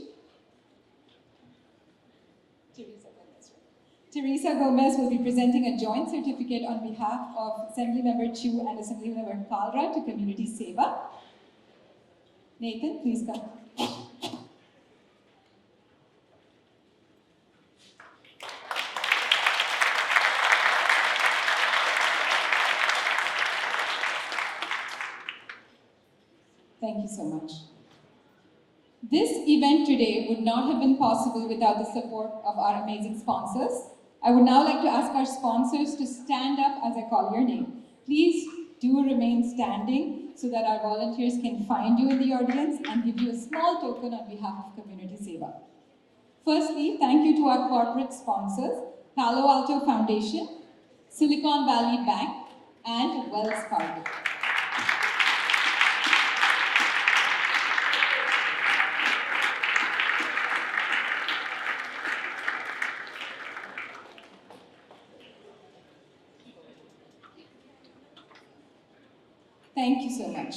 Teresa Gomez will be presenting a joint certificate on behalf of Assembly Member Chu and Assembly Member Kalra to Community Seva. Nathan, please come. Thank you so much. This event today would not have been possible without the support of our amazing sponsors. I would now like to ask our sponsors to stand up as I call your name. Please do remain standing so that our volunteers can find you in the audience and give you a small token on behalf of Community Seva. Firstly, thank you to our corporate sponsors, Palo Alto Foundation, Silicon Valley Bank, and Wells Fargo. Thank you so much.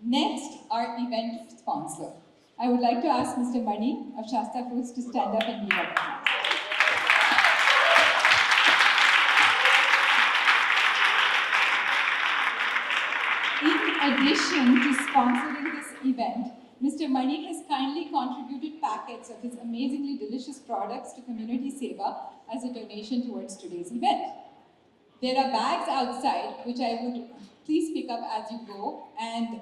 Next, our event sponsor. I would like to ask Mr. Mani of Shasta Foods to stand up and be recognized. In addition to sponsoring this event, Mr. Mani has kindly contributed packets of his amazingly delicious products to Community Seva as a donation towards today's event. There are bags outside, which I would please pick up as you go, and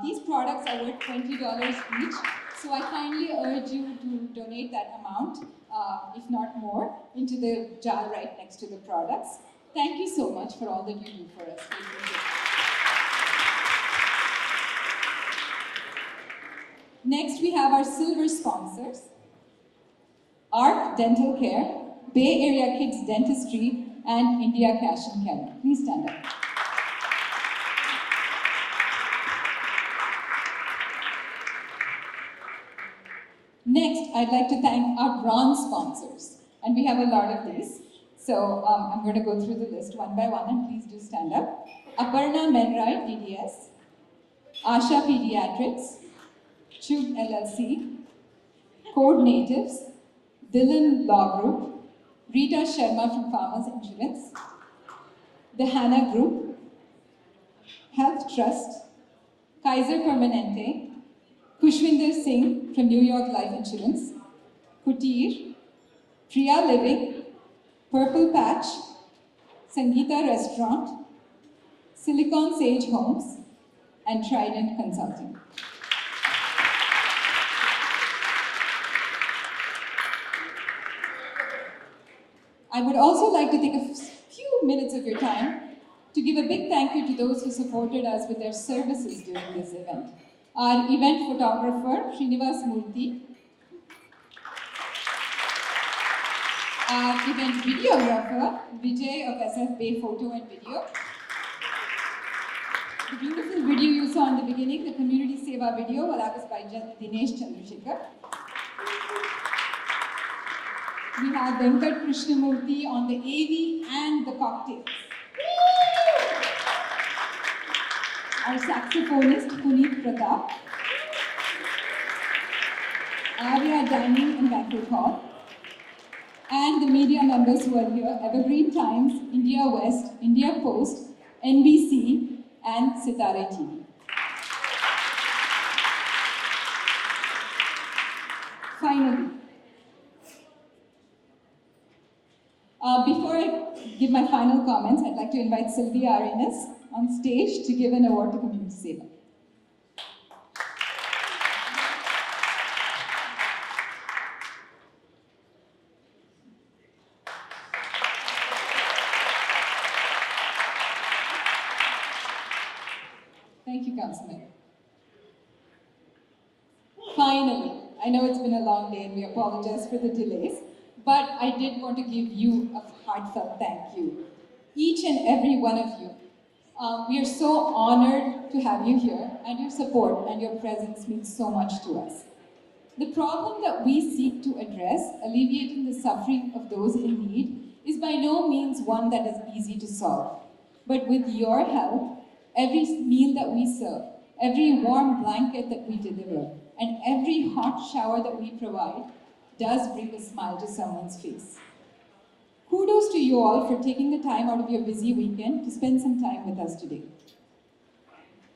these products are worth $20 each, so I kindly urge you to donate that amount, if not more, into the jar right next to the products. Thank you so much for all that you do for us. Next, we have our silver sponsors, ARC Dental Care, Bay Area Kids Dentistry, and India Cash and Carry. Please stand up. Next, I'd like to thank our bronze sponsors, and we have a lot of these. So I'm going to go through the list one by one, and please do stand up. Aparna Menrai, DDS, Asha Pediatrics, Chug LLC, Code Natives, Dylan Law Group, Rita Sharma from Farmers Insurance, the Hannah Group, Health Trust, Kaiser Permanente, Kushwinder Singh from New York Life Insurance, Kutir, Priya Living, Purple Patch, Sangeeta Restaurant, Silicon Sage Homes, and Trident Consulting. I would also like to take a few minutes of your time to give a big thank you to those who supported us with their services during this event. Our event photographer, Srinivas Murthy, our event videographer, Vijay of SF Bay Photo and Video, the beautiful video you saw in the beginning, the Community Seva video, well, that was by Dinesh Chandrasekhar. We have Venkat Krishnamurthy on the AV and the cocktails. Our saxophonist, Puneet Pratap. Arya Dining and Banquet Hall. And the media members who are here, Evergreen Times, India West, India Post, NBC, and Sitare TV. Finally, before I give my final comments, I'd like to invite Sylvia Arenas on stage to give an award to Community Seva. Thank you, Councilman. Finally, I know it's been a long day and we apologize for the delays, but I did want to give you a heartfelt thank you. Each and every one of you. We are so honored to have you here, and your support and your presence means so much to us. The problem that we seek to address, alleviating the suffering of those in need, is by no means one that is easy to solve. But with your help, every meal that we serve, every warm blanket that we deliver, and every hot shower that we provide does bring a smile to someone's face. Kudos to you all for taking the time out of your busy weekend to spend some time with us today.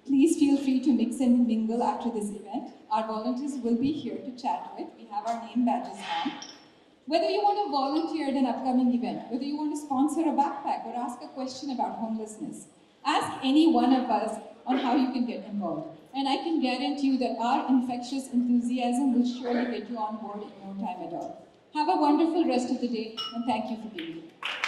Please feel free to mix and mingle after this event. Our volunteers will be here to chat with. We have our name badges on. Whether you want to volunteer at an upcoming event, whether you want to sponsor a backpack or ask a question about homelessness, ask any one of us on how you can get involved. And I can guarantee you that our infectious enthusiasm will surely get you on board in no time at all. Have a wonderful rest of the day, and thank you for being here.